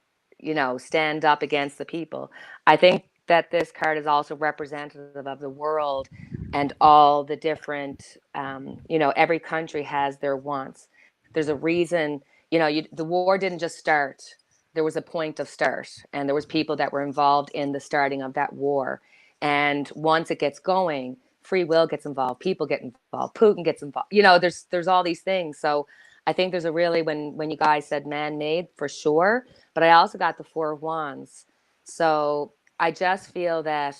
stand up against the people. I think that this card is also representative of the world and all the different every country has their wants. There's a reason, the war didn't just start. There was a point of start, and there was people that were involved in the starting of that war. And once it gets going, free will gets involved, people get involved, Putin gets involved. There's all these things. So I think there's a really, when you guys said man-made, for sure, but I also got the Four of Wands. So I just feel that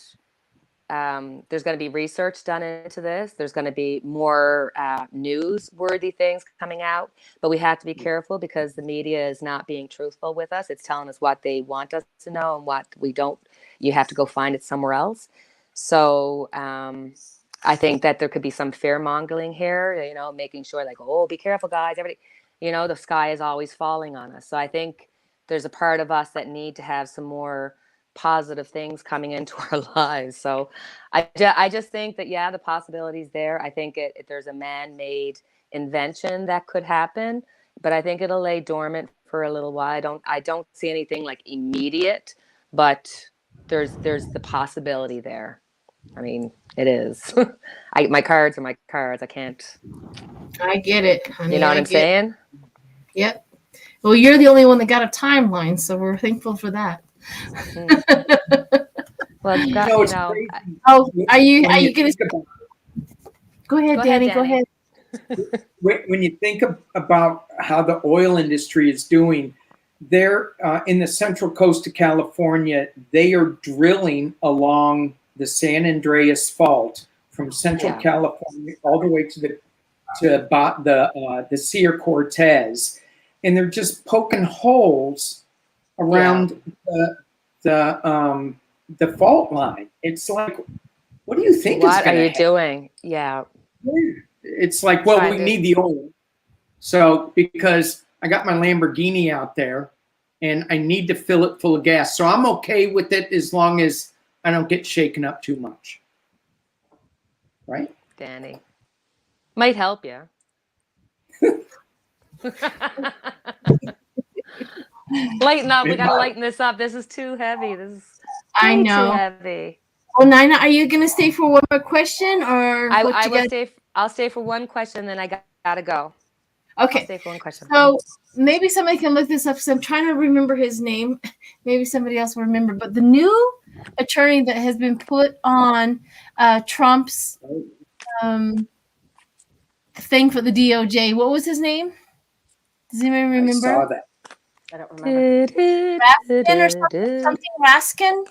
there's going to be research done into this. There's going to be more newsworthy things coming out, but we have to be careful because the media is not being truthful with us. It's telling us what they want us to know, and what we don't. You have to go find it somewhere else. So I think that there could be some fear mongering here, making sure like, oh, be careful, guys. Everybody, the sky is always falling on us. So I think there's a part of us that need to have some more positive things coming into our lives. So I just think that, yeah, the possibility's there. I think there's a man-made invention that could happen, but I think it'll lay dormant for a little while. I don't see anything like immediate, but there's the possibility there. I mean, it is. My cards are my cards. I can't. I get it, honey. You know what I'm saying? Yep. Well, you're the only one that got a timeline, so we're thankful for that. Well, are you going to go ahead, Danny? Go ahead. When you think about how the oil industry is doing, they're in the central coast of California. They are drilling along the San Andreas Fault from Central California all the way to the Sierra Cortez, and they're just poking holes around the fault line. It's like, what do you think? What are you doing? Yeah, it's like, well, we need the oil, so because I got my Lamborghini out there, and I need to fill it full of gas. So I'm okay with it as long as I don't get shaken up too much. Right? Danny. Might help you. Lighten up. We got to lighten this up. This is too heavy. This is I know. Too heavy. Well, Nina, are you going to stay for one more question? Or I'll stay for one question, then I got to go. Okay. I'll stay for one question. So maybe somebody can look this up. So I'm trying to remember his name. Maybe somebody else will remember. But the new attorney that has been put on Trump's thing for the DOJ, what was his name? Does anyone remember? I saw that. I don't remember. Raskin or something Raskin?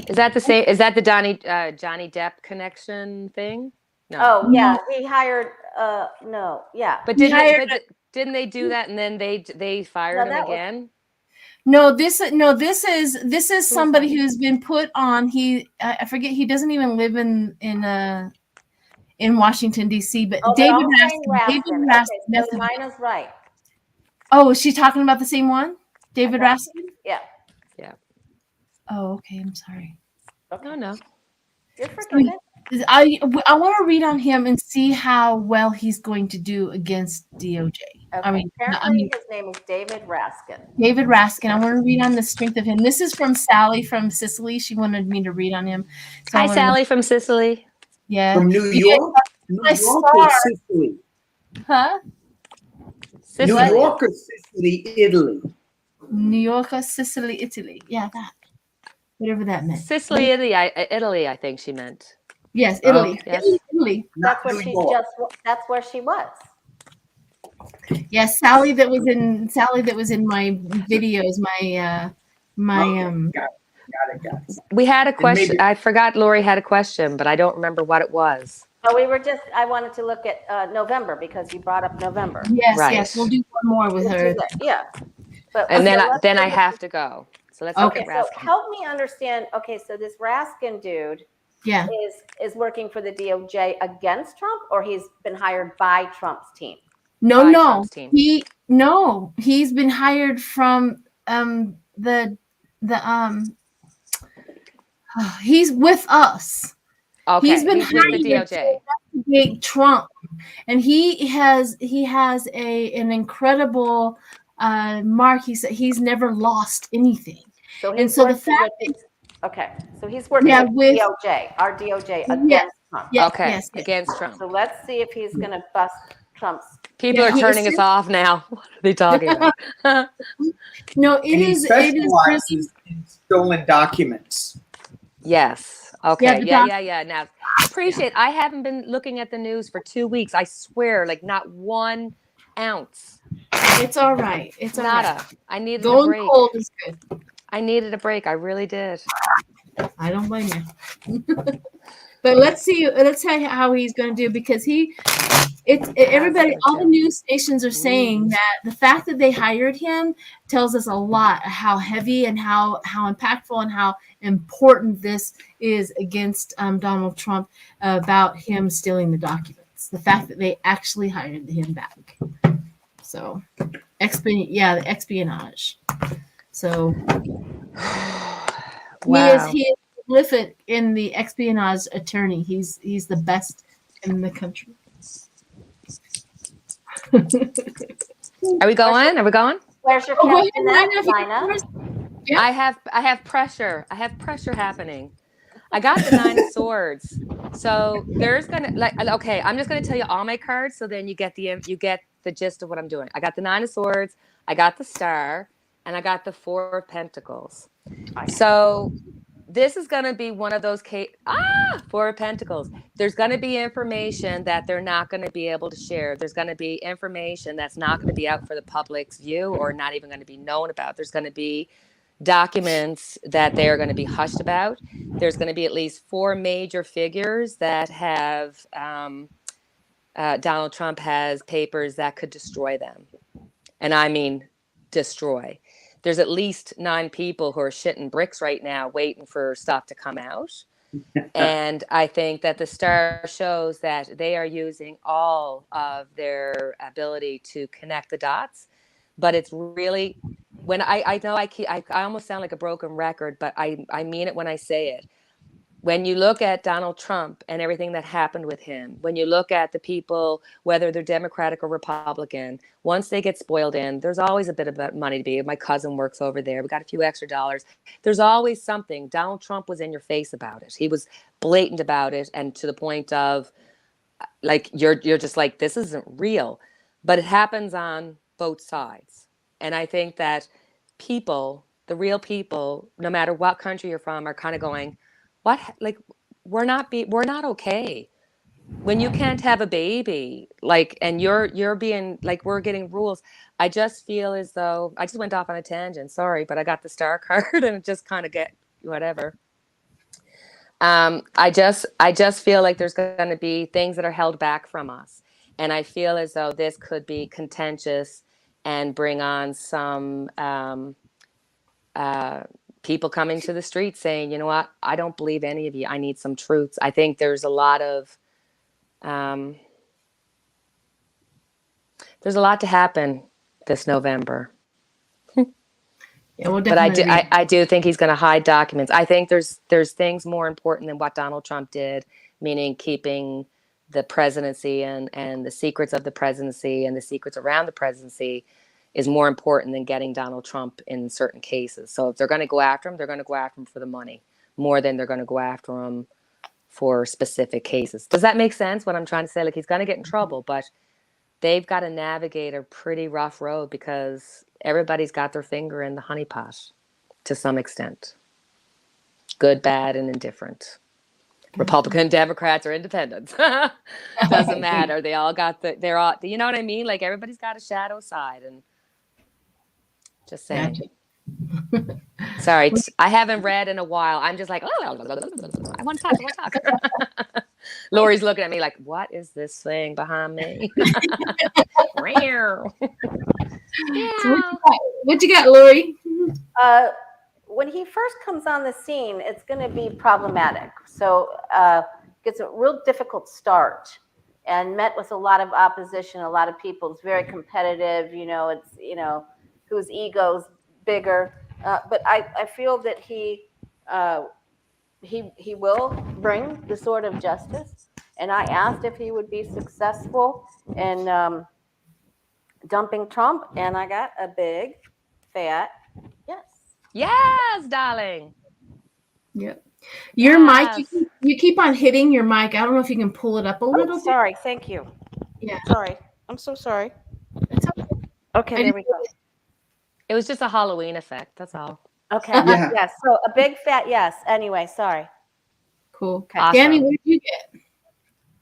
Is that the same? Is that the Johnny Depp connection thing? No. Oh yeah, he hired. No, yeah. But didn't they do that and then they fired him again? No, this is somebody who's been put on. I forget. He doesn't even live in Washington D.C. But David Raskin. David Raskin. Okay, so Nina's right. Oh, is she talking about the same one? David Raskin? Yeah. Yeah. Oh, okay. I'm sorry. Okay. No. You're forgiven. I want to read on him and see how well he's going to do against DOJ. Okay. Apparently his name is David Raskin. David Raskin. I want to read on the strength of him. This is from Sally from Sicily. She wanted me to read on him. So Hi, Sally from Sicily. Yeah. From New York? New York or Sicily? Huh? New Sicily. York or Sicily, Italy? New York, Sicily, Italy. Yeah, that. Whatever that meant. Sicily, Italy, I think she meant. Yes, Italy. Okay. Yes. Italy. That's Not where New York. that's where she was. Yes, Sally that was in my videos, Okay. Got it. We had a And maybe question. I forgot Lori had a question, but I don't remember what it was. Oh, I wanted to look at November because you brought up November. yes, Right. we'll do one more with We'll her. do that. Yeah. But And so then let's I look at- have to go. So let's Okay. look at so Raskin. help me understand. Okay, so this Raskin dude Yeah. is working for the DOJ against Trump, or he's been hired by Trump's team? By No. Trump's team. He's been hired from he's with us. Okay. He's been with the hired DOJ. to investigate Trump, and he has an incredible mark. He's never lost anything. So And he's so the working fact with, okay, so he's working Yeah, with with- DOJ, our DOJ Yes. against Trump. Yes, Okay. yes. Against Trump. So let's see if he's going to bust Trump's. People Yeah, are turning us off now. What are they talking about? No, and he specializes in stolen documents. Yes. Okay. Yeah, Yeah. Now, appreciate. I haven't been looking at the news for 2 weeks. I swear, like not 1 ounce. It's all right. It's all Nada. right. I needed a Going break. cold is good. I needed a break. I really did. I don't blame you. But let's see how he's going to do, because everybody, all the news stations are saying that the fact that they hired him tells us a lot of how heavy and how impactful and how important this is against Donald Trump about him stealing the documents. The fact that they actually hired him back. So, the espionage. So, Wow. he is prolific in the espionage attorney. He's the best in the country. Are we going? Where's your Oh, go captain ahead, at, Lina? Yeah. I have pressure. I have pressure happening. I got the 9 of Swords. So there's gonna okay, I'm just gonna tell you all my cards so then you get the gist of what I'm doing. I got the 9 of Swords, I got the Star, and I got the 4 of Pentacles. So this is going to be one of those 4 of Pentacles. There's going to be information that they're not going to be able to share. There's going to be information that's not going to be out for the public's view or not even going to be known about. There's going to be documents that they are going to be hushed about. There's going to be at least 4 major figures that have Donald Trump has papers that could destroy them. And I mean destroy. There's at least 9 people who are shitting bricks right now waiting for stuff to come out. And I think that the Star shows that they are using all of their ability to connect the dots. But it's really, when I know I almost sound like a broken record, but I mean it when I say it. When you look at Donald Trump and everything that happened with him, when you look at the people, whether they're Democratic or Republican, once they get spoiled in, there's always a bit of money to be. My cousin works over there. We got a few extra dollars. There's always something. Donald Trump was in your face about it. He was blatant about it, and to the point of, like, you're just like, this isn't real. But it happens on both sides. And I think that people, the real people, no matter what country you're from, are kind of going, what, like, we're not okay when you can't have a baby, like, and you're being like, we're getting rules. I just feel as though I just went off on a tangent, sorry, but I got the Star card and it just kind of get whatever. I just feel like there's going to be things that are held back from us, and I feel as though this could be contentious and bring on some people coming to the street saying, you know what, I don't believe any of you. I need some truths. I think there's a lot to happen this November. Yeah, we'll But I do think he's going to hide documents. I think there's things more important than what Donald Trump did, meaning keeping the presidency and the secrets of the presidency and the secrets around the presidency is more important than getting Donald Trump in certain cases. So if they're going to go after him, they're going to go after him for the money more than they're going to go after him for specific cases. Does that make sense, what I'm trying to say? Like, he's going to get in trouble, but they've got to navigate a pretty rough road because everybody's got their finger in the honeypot to some extent. Good, bad, and indifferent. Republican, Democrats, or Independents. Doesn't matter. They're all, you know what I mean? Like everybody's got a shadow side, and just saying. Gotcha. Sorry, I haven't read in a while. I'm just like, oh, I want to talk. Lori's looking at me like, what is this thing behind me? So what you got, Lori? When he first comes on the scene, it's going to be problematic. So gets a real difficult start and met with a lot of opposition, a lot of people. It's very competitive, whose ego's bigger. But I feel that he will bring the sword of justice. And I asked if he would be successful in dumping Trump, and I got a big, fat yes. Yes, darling. Yep. Your mic, you keep on hitting your mic. I don't know if you can pull it up a little bit. Sorry, thank you. Yeah. Sorry. I'm so sorry. It's okay. Okay, there we go. It was just a Halloween effect. That's all. Okay. Yeah. Yes. So a big fat yes. Anyway, sorry. Cool. Okay. Awesome. Danny, what did you get?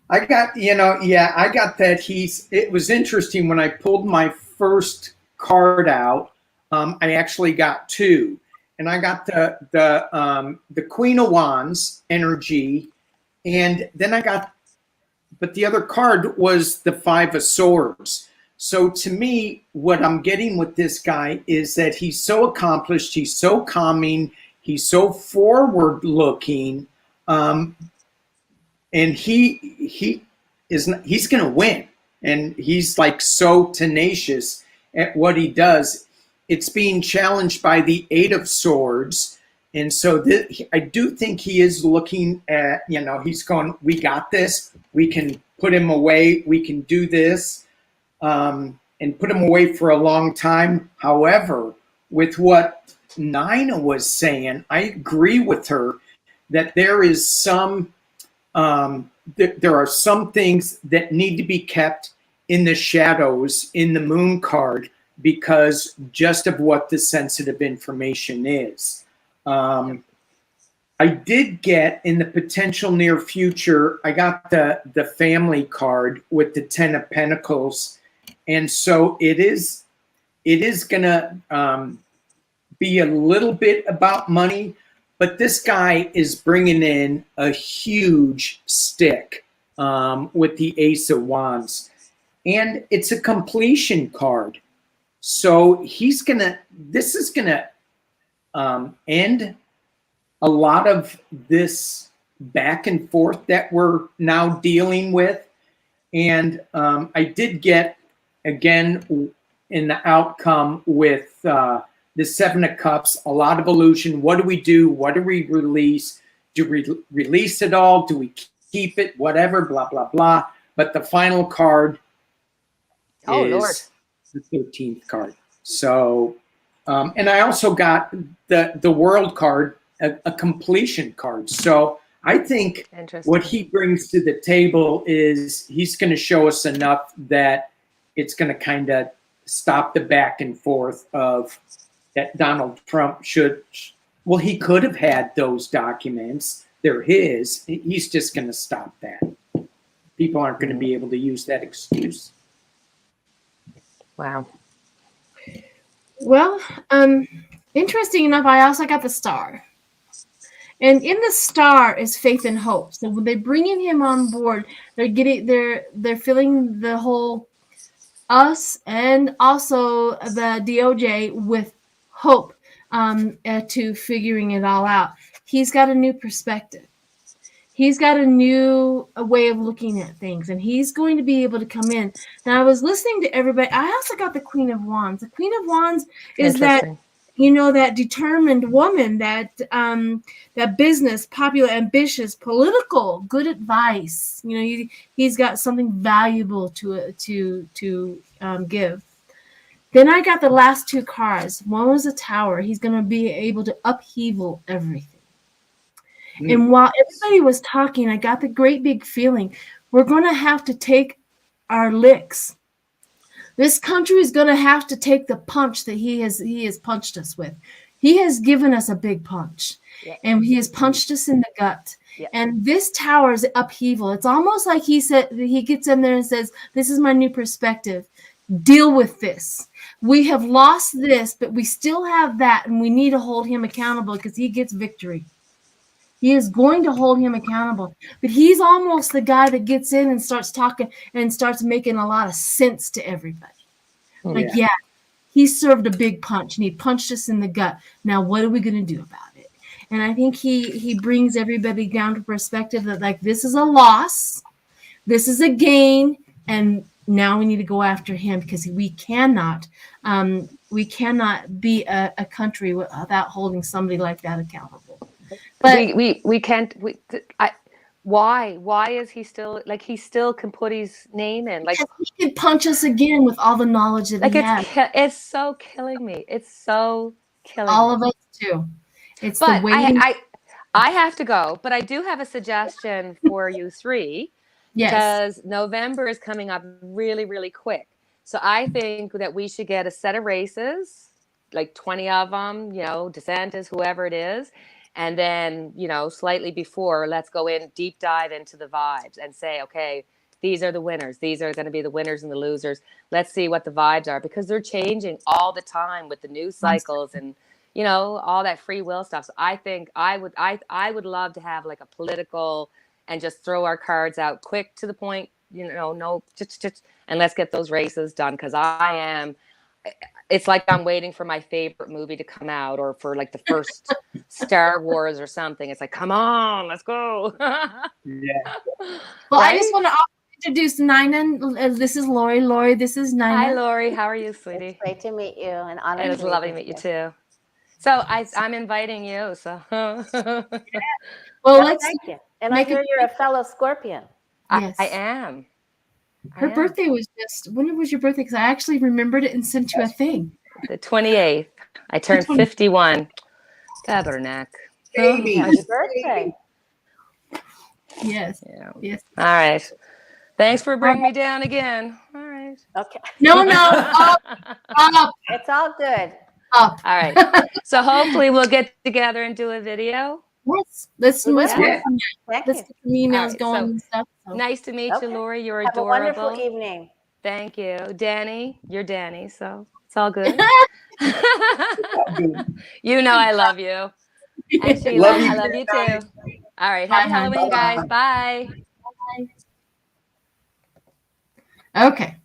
I got, I got that it was interesting when I pulled my first card out. I actually got two, and I got the Queen of Wands energy, and then but the other card was the Five of Swords. So to me, what I'm getting with this guy is that he's so accomplished, he's so calming, he's so forward looking, and he's going to win, and he's like so tenacious at what he does. It's being challenged by the Eight of Swords. And so I do think he is looking at, he's going, we got this. We can put him away. We can do this, and put him away for a long time. However, with what Nina was saying, I agree with her that there is there are some things that need to be kept in the shadows in the moon card, because just of what the sensitive information is. I did get in the potential near future, I got the family card with the 10 of Pentacles. And so it is going to be a little bit about money, but this guy is bringing in a huge stick with the Ace of Wands. And it's a completion card. So this is going to end a lot of this back and forth that we're now dealing with. And I did get, again, in the outcome with the Seven of Cups, a lot of illusion. What do we do? What do we release? Do we release it all? Do we keep it? Whatever, blah, blah, blah. But the final card is the 13th card. So, and I also got the World card, a completion card. So I think what he brings to the table is he's going to show us enough that it's going to kind of stop the back and forth of that Donald Trump he could have had those documents. They're his. He's just going to stop that. People aren't going to be able to use that excuse. Wow. Well, interesting enough, I also got the Star. And in the Star is faith and hope. So when they're bringing him on board, they're filling the whole us and also the DOJ with hope to figuring it all out. He's got a new perspective. He's got a new way of looking at things, and he's going to be able to come in. Now, I was listening to everybody. I also got the Queen of Wands. The Queen of Wands is that, that determined woman, that business, popular, ambitious, political, good advice. He's got something valuable to give. Then I got the last two cards. One was a Tower. He's going to be able to upheaval everything. And while everybody was talking, I got the great big feeling we're going to have to take our licks This country is going to have to take the punch that he has punched us with. He has given us a big punch, and he has punched us in the gut. And this tower's upheaval. It's almost like he gets in there and says, "This is my new perspective. Deal with this. We have lost this, but we still have that, and we need to hold him accountable because he gets victory." He is going to hold him accountable. But he's almost the guy that gets in and starts talking and starts making a lot of sense to everybody. Like, he served a big punch and he punched us in the gut. Now, what are we going to do about it? And I think he brings everybody down to perspective that, like, this is a loss, this is a gain, and now we need to go after him because we cannot be a country without holding somebody like that accountable. But we can't. Why is he still, like, he still can put his name in, like he can punch us again with all the knowledge that he has. It's so killing me. It's so killing all me. of us too. It's but the way I have to go, but I do have a suggestion for you three. Yes. Because November is coming up really, really quick. So I think that we should get a set of races, like 20 of them, DeSantis, whoever it is. And then, slightly before, let's go in, deep dive into the vibes and say, okay, these are the winners. These are going to be the winners and the losers. Let's see what the vibes are, because they're changing all the time with the news cycles and, all that free will stuff. So I think I would love to have like a political and just throw our cards out quick to the point, no, and let's get those races done. Because it's like I'm waiting for my favorite movie to come out, or for like the first Star Wars or something. It's like, come on, let's go. Yeah. Well, right? I just want to introduce Nina. This is Lori. Lori, this is Nina. Hi, Lori. How are you, sweetie? It's great to meet you, and honored. It was lovely to meet you too. So I'm inviting you. So. Yeah. Well, thank you. And I hear you're a fellow Scorpion. Yes. I am. Her birthday was when was your birthday? Because I actually remembered it and sent you a thing. The 28th. I turned 51. Tabernacle. Baby. Happy birthday. Yes. Yeah. Yes. All right. Thanks for bringing me down again. All right. Okay. No. Up. It's all good. Up. All right. So hopefully we'll get together and do a video. Yes. Let's work on that. Thank Let's you. get some emails Right, going so and stuff. So. Nice to meet you, Lori. You're Have adorable. a wonderful evening. Thank you. Danny, you're Danny, so it's all good. I love you. And Sheila, I love you too. All right. Happy Halloween, guys. Bye. Okay.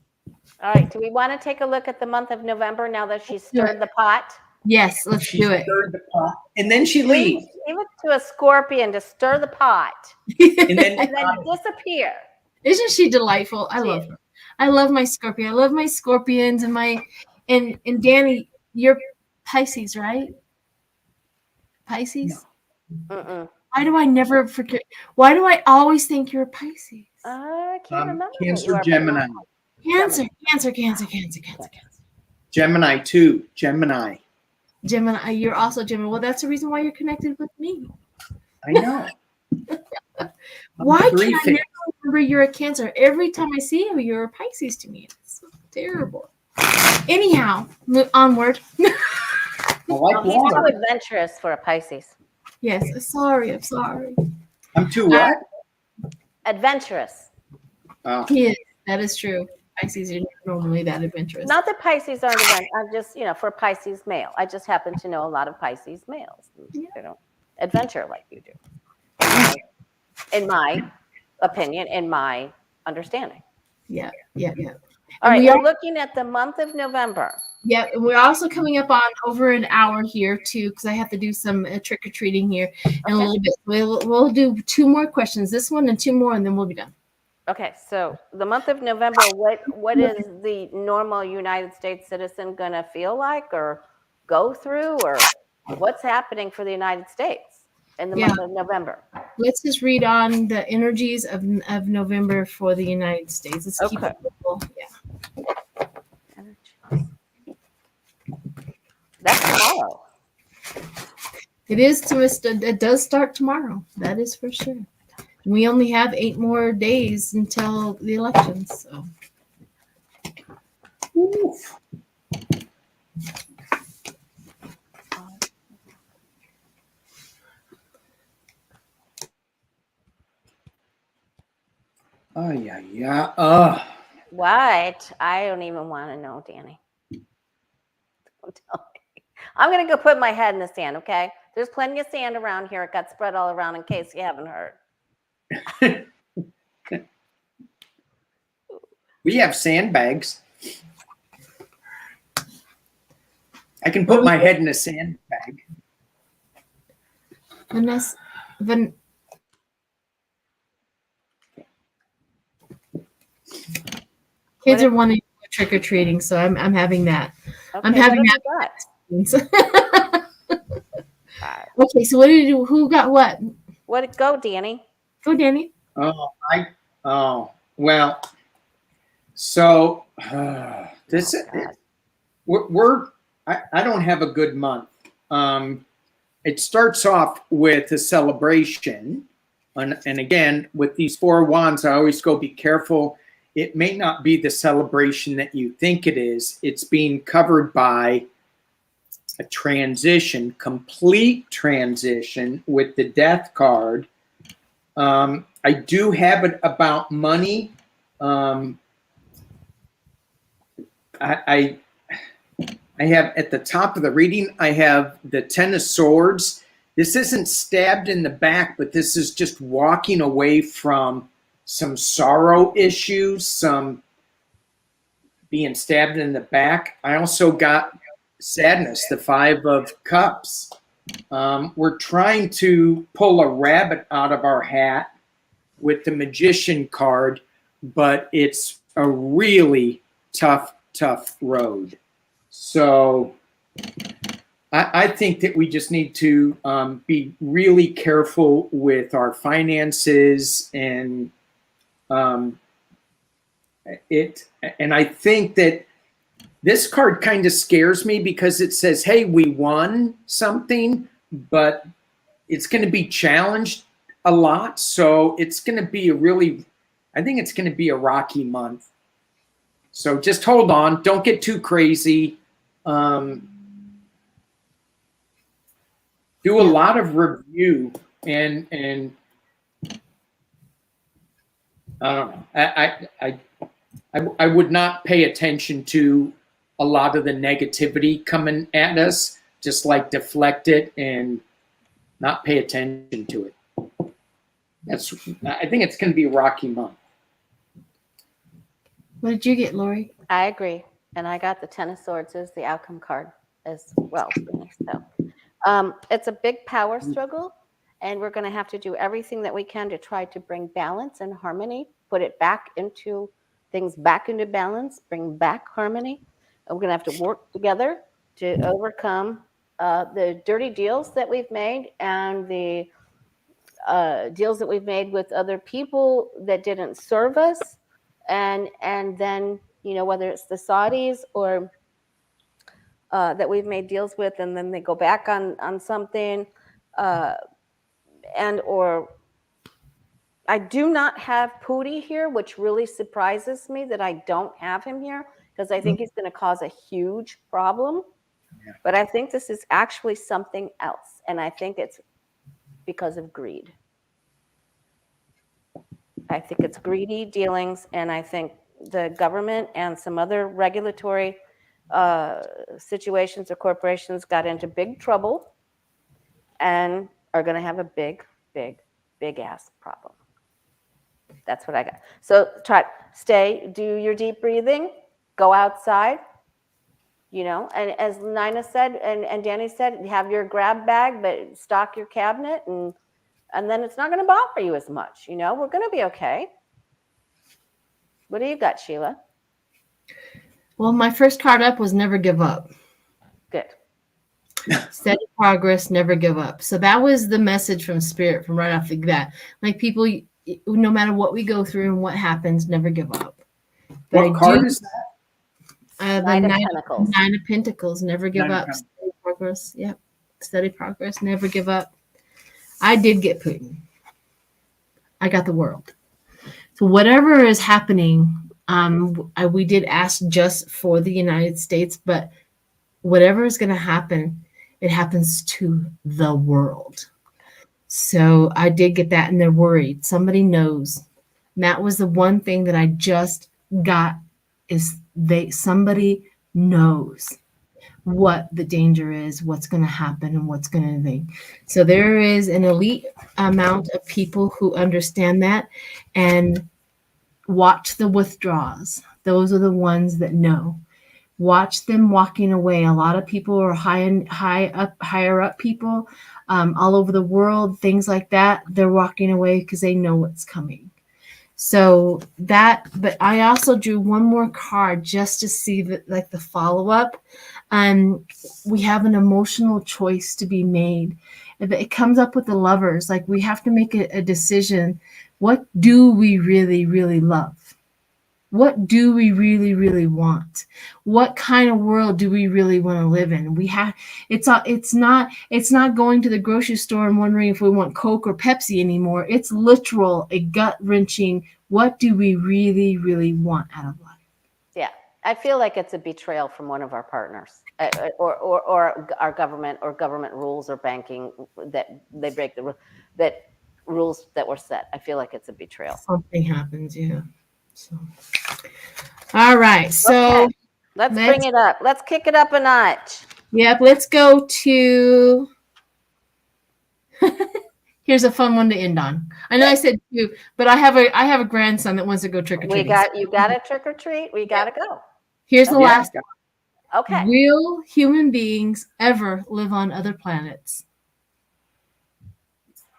All right. Do we want to take a look at the month of November now that she's stirred the pot? Yes, let's do it. Stirred the pot, and then she leaves. Leave it to a Scorpion to stir the pot and then disappear. Isn't she delightful? I love her. I love my Scorpion. I love my Scorpions and Danny, you're Pisces, right? Pisces? No. Why do I never forget? Why do I always think you're a Pisces? I can't remember. Cancer, Gemini. Cancer. Gemini too. Gemini. You're also Gemini. Well, that's the reason why you're connected with me. I know. Why can't I never remember you're a Cancer? Every time I see you, you're a Pisces to me. It's so terrible. Anyhow, onward. He's too adventurous for a Pisces. Yes, I'm sorry. I'm too what? Adventurous. He is. That is true. Pisces are normally that adventurous. Not that Pisces aren't adventurous. I'm just, for Pisces male. I just happen to know a lot of Pisces males. They don't adventure like you do. In my opinion, in my understanding. Yeah. All right, we're looking at the month of November. Yeah, we're also coming up on over an hour here too, because I have to do some trick or treating here in a little bit. We'll do 2 more questions, this one and 2 more, and then we'll be done. Okay, so the month of November, what is the normal United States citizen going to feel like or go through, or what's happening for the United States in the month of November? Let's just read on the energies of November for the United States. Let's keep it simple. Yeah. That's tomorrow. It does start tomorrow. That is for sure. We only have 8 more days until the elections. So, Oof. Oh, yeah. What? I don't even want to know, Danny. Don't tell me. I'm going to go put my head in the sand, okay? There's plenty of sand around here. It got spread all around in case you haven't heard. We have sandbags. I can put my head in a sandbag. Vanessa, kids are wanting to go trick or treating, so I'm having that. Okay, I'm having what that. have Okay, so what did you? Who got what? What it go, Danny? Go, Danny. Well. So this I don't have a good month. It starts off with a celebration, and again with these 4 wands, I always go be careful. It may not be the celebration that you think it is. It's being covered by a transition, complete transition with the Death card. I do have it about money. I have at the top of the reading, I have the 10 of Swords. This isn't stabbed in the back, but this is just walking away from some sorrow issues, some being stabbed in the back. I also got sadness, the 5 of Cups. We're trying to pull a rabbit out of our hat with the Magician card, but it's a really tough road. So I think that we just need to be really careful with our finances and and I think that this card kind of scares me because it says, hey, we won something, but it's going to be challenged a lot. So it's going to be I think it's going to be a rocky month. So just hold on. Don't get too crazy. Do a lot of review and I don't know. I would not pay attention to a lot of the negativity coming at us. Just like deflect it and not pay attention to it. I think it's going to be a rocky month. What did you get, Lori? I agree. And I got the 10 of Swords as the outcome card as well. So it's a big power struggle, and we're going to have to do everything that we can to try to bring balance and harmony, put it back into things back into balance, bring back harmony. And we're going to have to work together to overcome the dirty deals that we've made and the deals that we've made with other people that didn't serve us. And then, you know, whether it's the Saudis or that we've made deals with, and then they go back on something, and or I do not have Pooty here, which really surprises me that I don't have him here, because I think he's going to cause a huge problem. Yeah. But I think this is actually something else, and I think it's because of greed. I think it's greedy dealings, and I think the government and some other regulatory situations or corporations got into big trouble and are going to have a big ass problem. That's what I got. So do your deep breathing, go outside, you know, and as Nina said, and Danny said, have your grab bag, but stock your cabinet, and then it's not going to bother you as much. You know, we're going to be okay. What do you got, Sheila? Well, my first card up was never give up. Good. Steady progress, never give up. So that was the message from Spirit from right off the bat. Like, people, no matter what we go through and what happens, never give up. But what card is that? Nine of Pentacles. 9 of Pentacles, never give up. Steady progress. Yep. Steady progress, never give up. I did get Putin. I got the world. So whatever is happening, We did ask just for the United States, but whatever is going to happen, it happens to the world. So I did get that, and they're worried. Somebody knows. That was the one thing that I just got is somebody knows what the danger is, what's going to happen, and what's going to be. So there is an elite amount of people who understand that and watch the withdrawals. Those are the ones that know. Watch them walking away. A lot of people are higher up people all over the world, things like that. They're walking away because they know what's coming. So that, but I also drew one more card just to see that, like the follow-up. We have an emotional choice to be made. It comes up with the Lovers. Like we have to make a decision. What do we really, really love? What do we really, really want? What kind of world do we really want to live in? It's not going to the grocery store and wondering if we want Coke or Pepsi anymore. It's literal, a gut-wrenching, what do we really, really want out of life? Yeah, I feel like it's a betrayal from one of our partners, or our government, or government rules, or banking, that they break that rules that were set. I feel like it's a betrayal. Something happens, yeah. So, all right. So okay. Let's bring it up. Let's kick it up a notch. Yep. Let's go to. Here's a fun one to end on. I know I said two, but I have a grandson that wants to go trick or treating. You got a trick or treat. We got to go. Here's the last one. Okay. Will human beings ever live on other planets?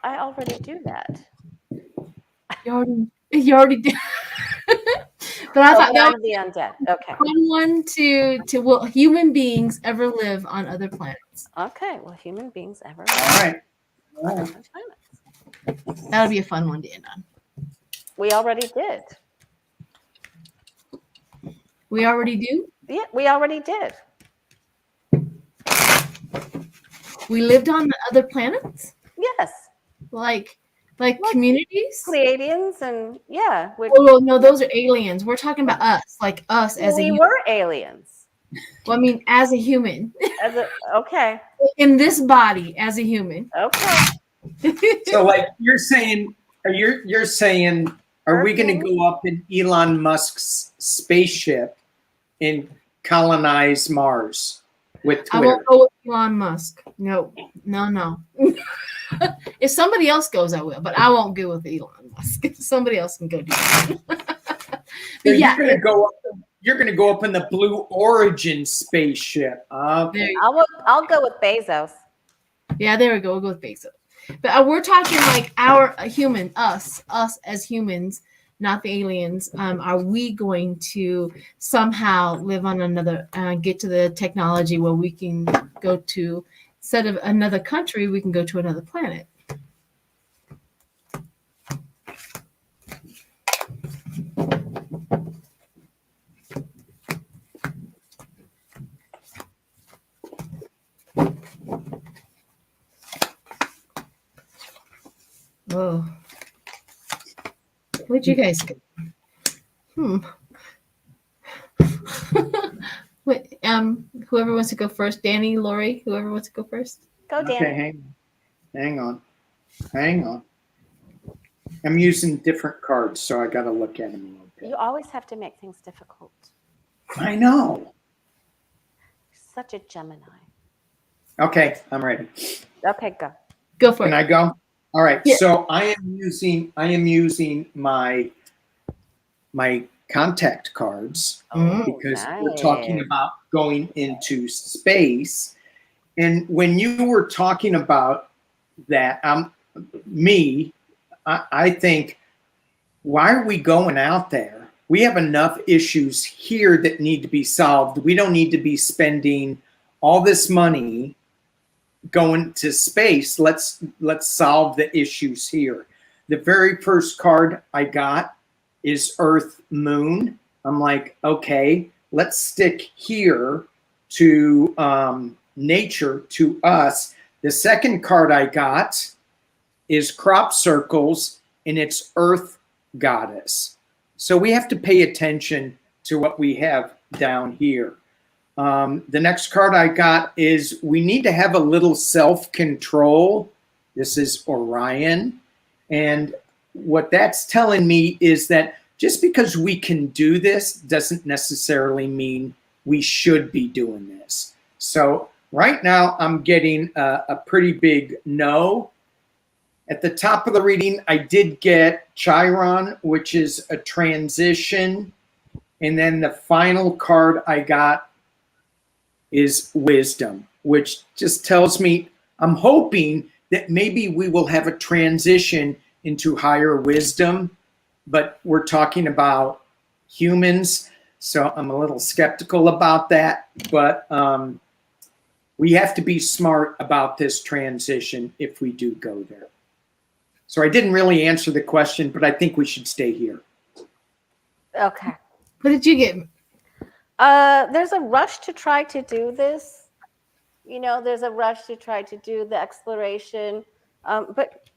I already do that. You already did. But I thought that would be undead. Okay. Fun one to will human beings ever live on other planets? Okay. Will human beings ever live on other planets? That would be a fun one to end on. We already did. We already do? Yeah, we already did. We lived on the other planets? Yes. Like communities? Pleiadians and yeah. Oh, no, those are aliens. We're talking about us, like us as a human. We were aliens. Well, I mean, as a human. Okay. In this body, as a human. Okay. So, like you're saying, are we going to go up in Elon Musk's spaceship and colonize Mars with Twitter? I won't go with Elon Musk. No. If somebody else goes, I will, but I won't go with Elon Musk. Somebody else can go do that. So yeah, you're going to go up in the Blue Origin spaceship. Okay. I'll go with Bezos. Yeah, there we go. We'll go with Bezos. But we're talking like us as humans, not the aliens. Are we going to somehow live on another, get to the technology where we can go to, instead of another country, we can go to another planet? Oh, where'd you guys go? Wait, whoever wants to go first, Danny, Lori, whoever wants to go first. Go, Danny. Okay, hang on. I'm using different cards, so I got to look at them a little bit. You always have to make things difficult. I know. Such a Gemini. Okay, I'm ready. Okay, go. Go for it. Can I go? All right. Yeah. So I am using my contact cards because we're talking about going into space. And when you were talking about that, I think, why are we going out there? We have enough issues here that need to be solved. We don't need to be spending all this money going to space. Let's solve the issues here. The very first card I got is Earth Moon. I'm like, okay, let's stick here to nature, to us. The second card I got is Crop Circles, and it's Earth Goddess. So we have to pay attention to what we have down here. The next card I got is we need to have a little self-control. This is Orion. And what that's telling me is that just because we can do this doesn't necessarily mean we should be doing this. So right now I'm getting a pretty big no. At the top of the reading, I did get Chiron, which is a transition. And then the final card I got is Wisdom, which just tells me I'm hoping that maybe we will have a transition into higher wisdom, but we're talking about humans, so I'm a little skeptical about that. But we have to be smart about this transition if we do go there. So I didn't really answer the question, but I think we should stay here. Okay. What did you get? There's a rush to try to do this. You know, there's a rush to try to do the exploration. But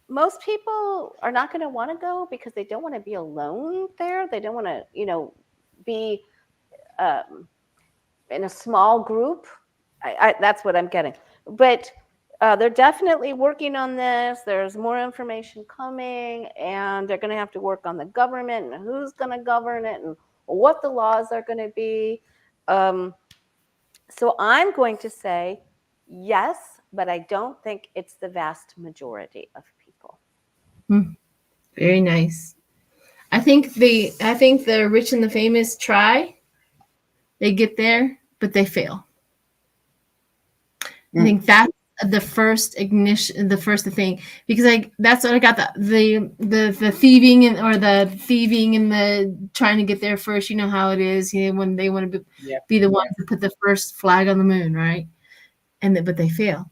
most people are not going to want to go because they don't want to be alone there. They don't want to, you know, be in a small group. That's what I'm getting. But they're definitely working on this. There's more information coming, and they're going to have to work on the government and who's going to govern it and what the laws are going to be. So I'm going to say yes, but I don't think it's the vast majority of people. Very nice. I think the rich and the famous try. They get there, but they fail. I think that's the first ignition, the first thing, because that's what I got, the thieving and the trying to get there first. You know how it is, you know, when they want to be the ones to put the first flag on the moon, right? But they fail,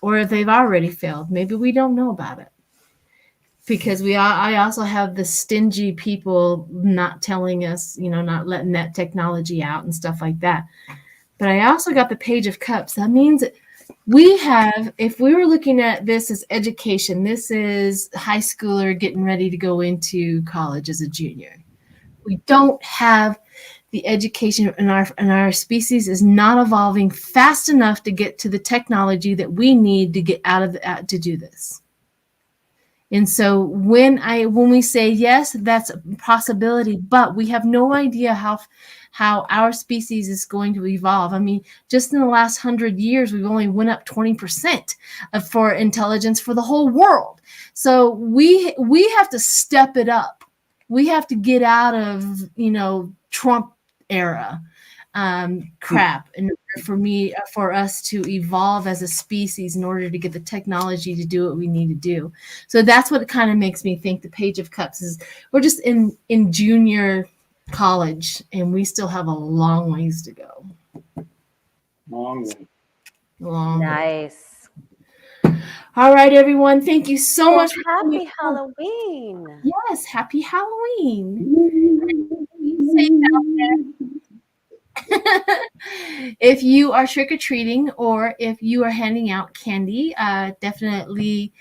or if they've already failed, maybe we don't know about it, because I also have the stingy people not telling us, you know, not letting that technology out and stuff like that. But I also got the Page of Cups. That means that we have, if we were looking at this as education, this is high schooler getting ready to go into college as a junior. We don't have the education, and our species is not evolving fast enough to get to the technology that we need to get out of to do this. And so when we say yes, that's a possibility, but we have no idea how our species is going to evolve. I mean, just in the last 100 years, we've only went up 20% for intelligence for the whole world. So we have to step it up. We have to get out of, you know, Trump era crap in order for us to evolve as a species, in order to get the technology to do what we need to do. So that's what kind of makes me think the Page of Cups is we're just in junior college, and we still have a long ways to go. Long way. Nice. All right, everyone. Thank you so much for happy Halloween. Yes, happy Halloween. Be safe out there. If you are trick-or-treating, or if you are handing out candy, definitely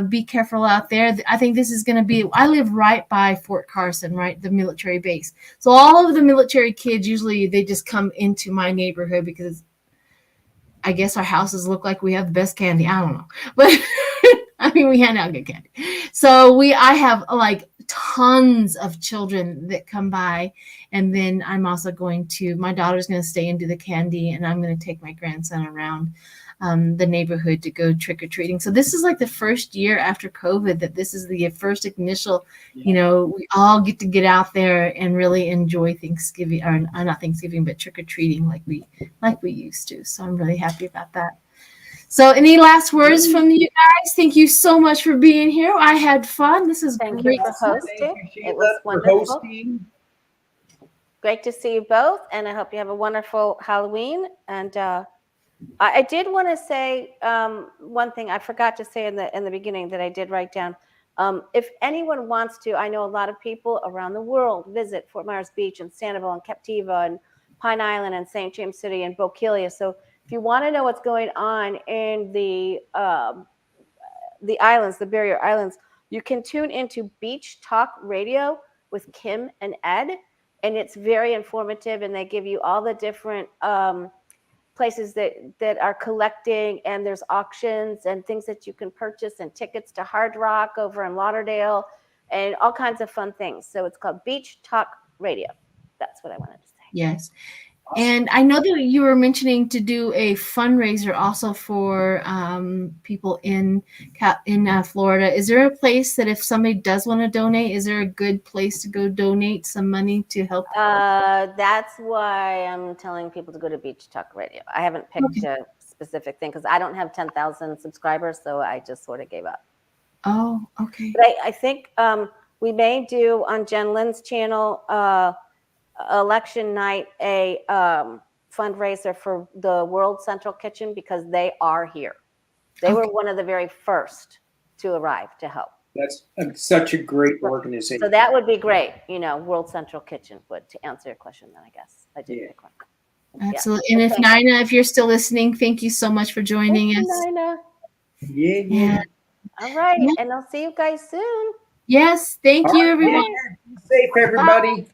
be careful out there. I think this is going to be, I live right by Fort Carson, right, the military base. So all of the military kids, usually they just come into my neighborhood because I guess our houses look like we have the best candy. I don't know. But I mean, we hand out good candy. So I have like tons of children that come by, and then I'm also my daughter's going to stay and do the candy, and I'm going to take my grandson around the neighborhood to go trick-or-treating. So this is like the first year after COVID that this is the first initial, you know, we all get to get out there and really enjoy Thanksgiving, or not Thanksgiving, but trick-or-treating like we used to. So I'm really happy about that. So any last words from you guys? Thank you so much for being here. I had fun. This is Thank great. you for hosting. It was wonderful. Great to see you both, and I hope you have a wonderful Halloween. And I did want to say one thing I forgot to say in the beginning that I did write down. If anyone wants to, I know a lot of people around the world visit Fort Myers Beach and Sanibel and Captiva and Pine Island and St. James City and Bokeelia. So if you want to know what's going on in the islands, the Barrier Islands, you can tune into Beach Talk Radio. with Kim and Ed, and it's very informative, and they give you all the different places that are collecting, and there's auctions and things that you can purchase, and tickets to Hard Rock over in Lauderdale, and all kinds of fun things. So it's called Beach Talk Radio. That's what I wanted to say. Yes. And I know that you were mentioning to do a fundraiser also for people in Florida. Is there a place that if somebody does want to donate, is there a good place to go donate some money to help? That's why I'm telling people to go to Beach Talk Radio. I haven't picked a specific thing because I don't have 10,000 subscribers, so I just sort of gave up. Oh, okay. But I think we may do on Jen Lynn's channel election night a fundraiser for the World Central Kitchen because they are here. They were one of the very first to arrive to help. That's such a great organization. So that would be great, World Central Kitchen would, to answer your question then, I guess. I did pick one. Absolutely. Yeah. And if Nina, if you're still listening, thank you so much for joining us. Nina. Yeah. All right. And I'll see you guys soon. Yes. Thank you, everyone. Be safe, everybody. Bye.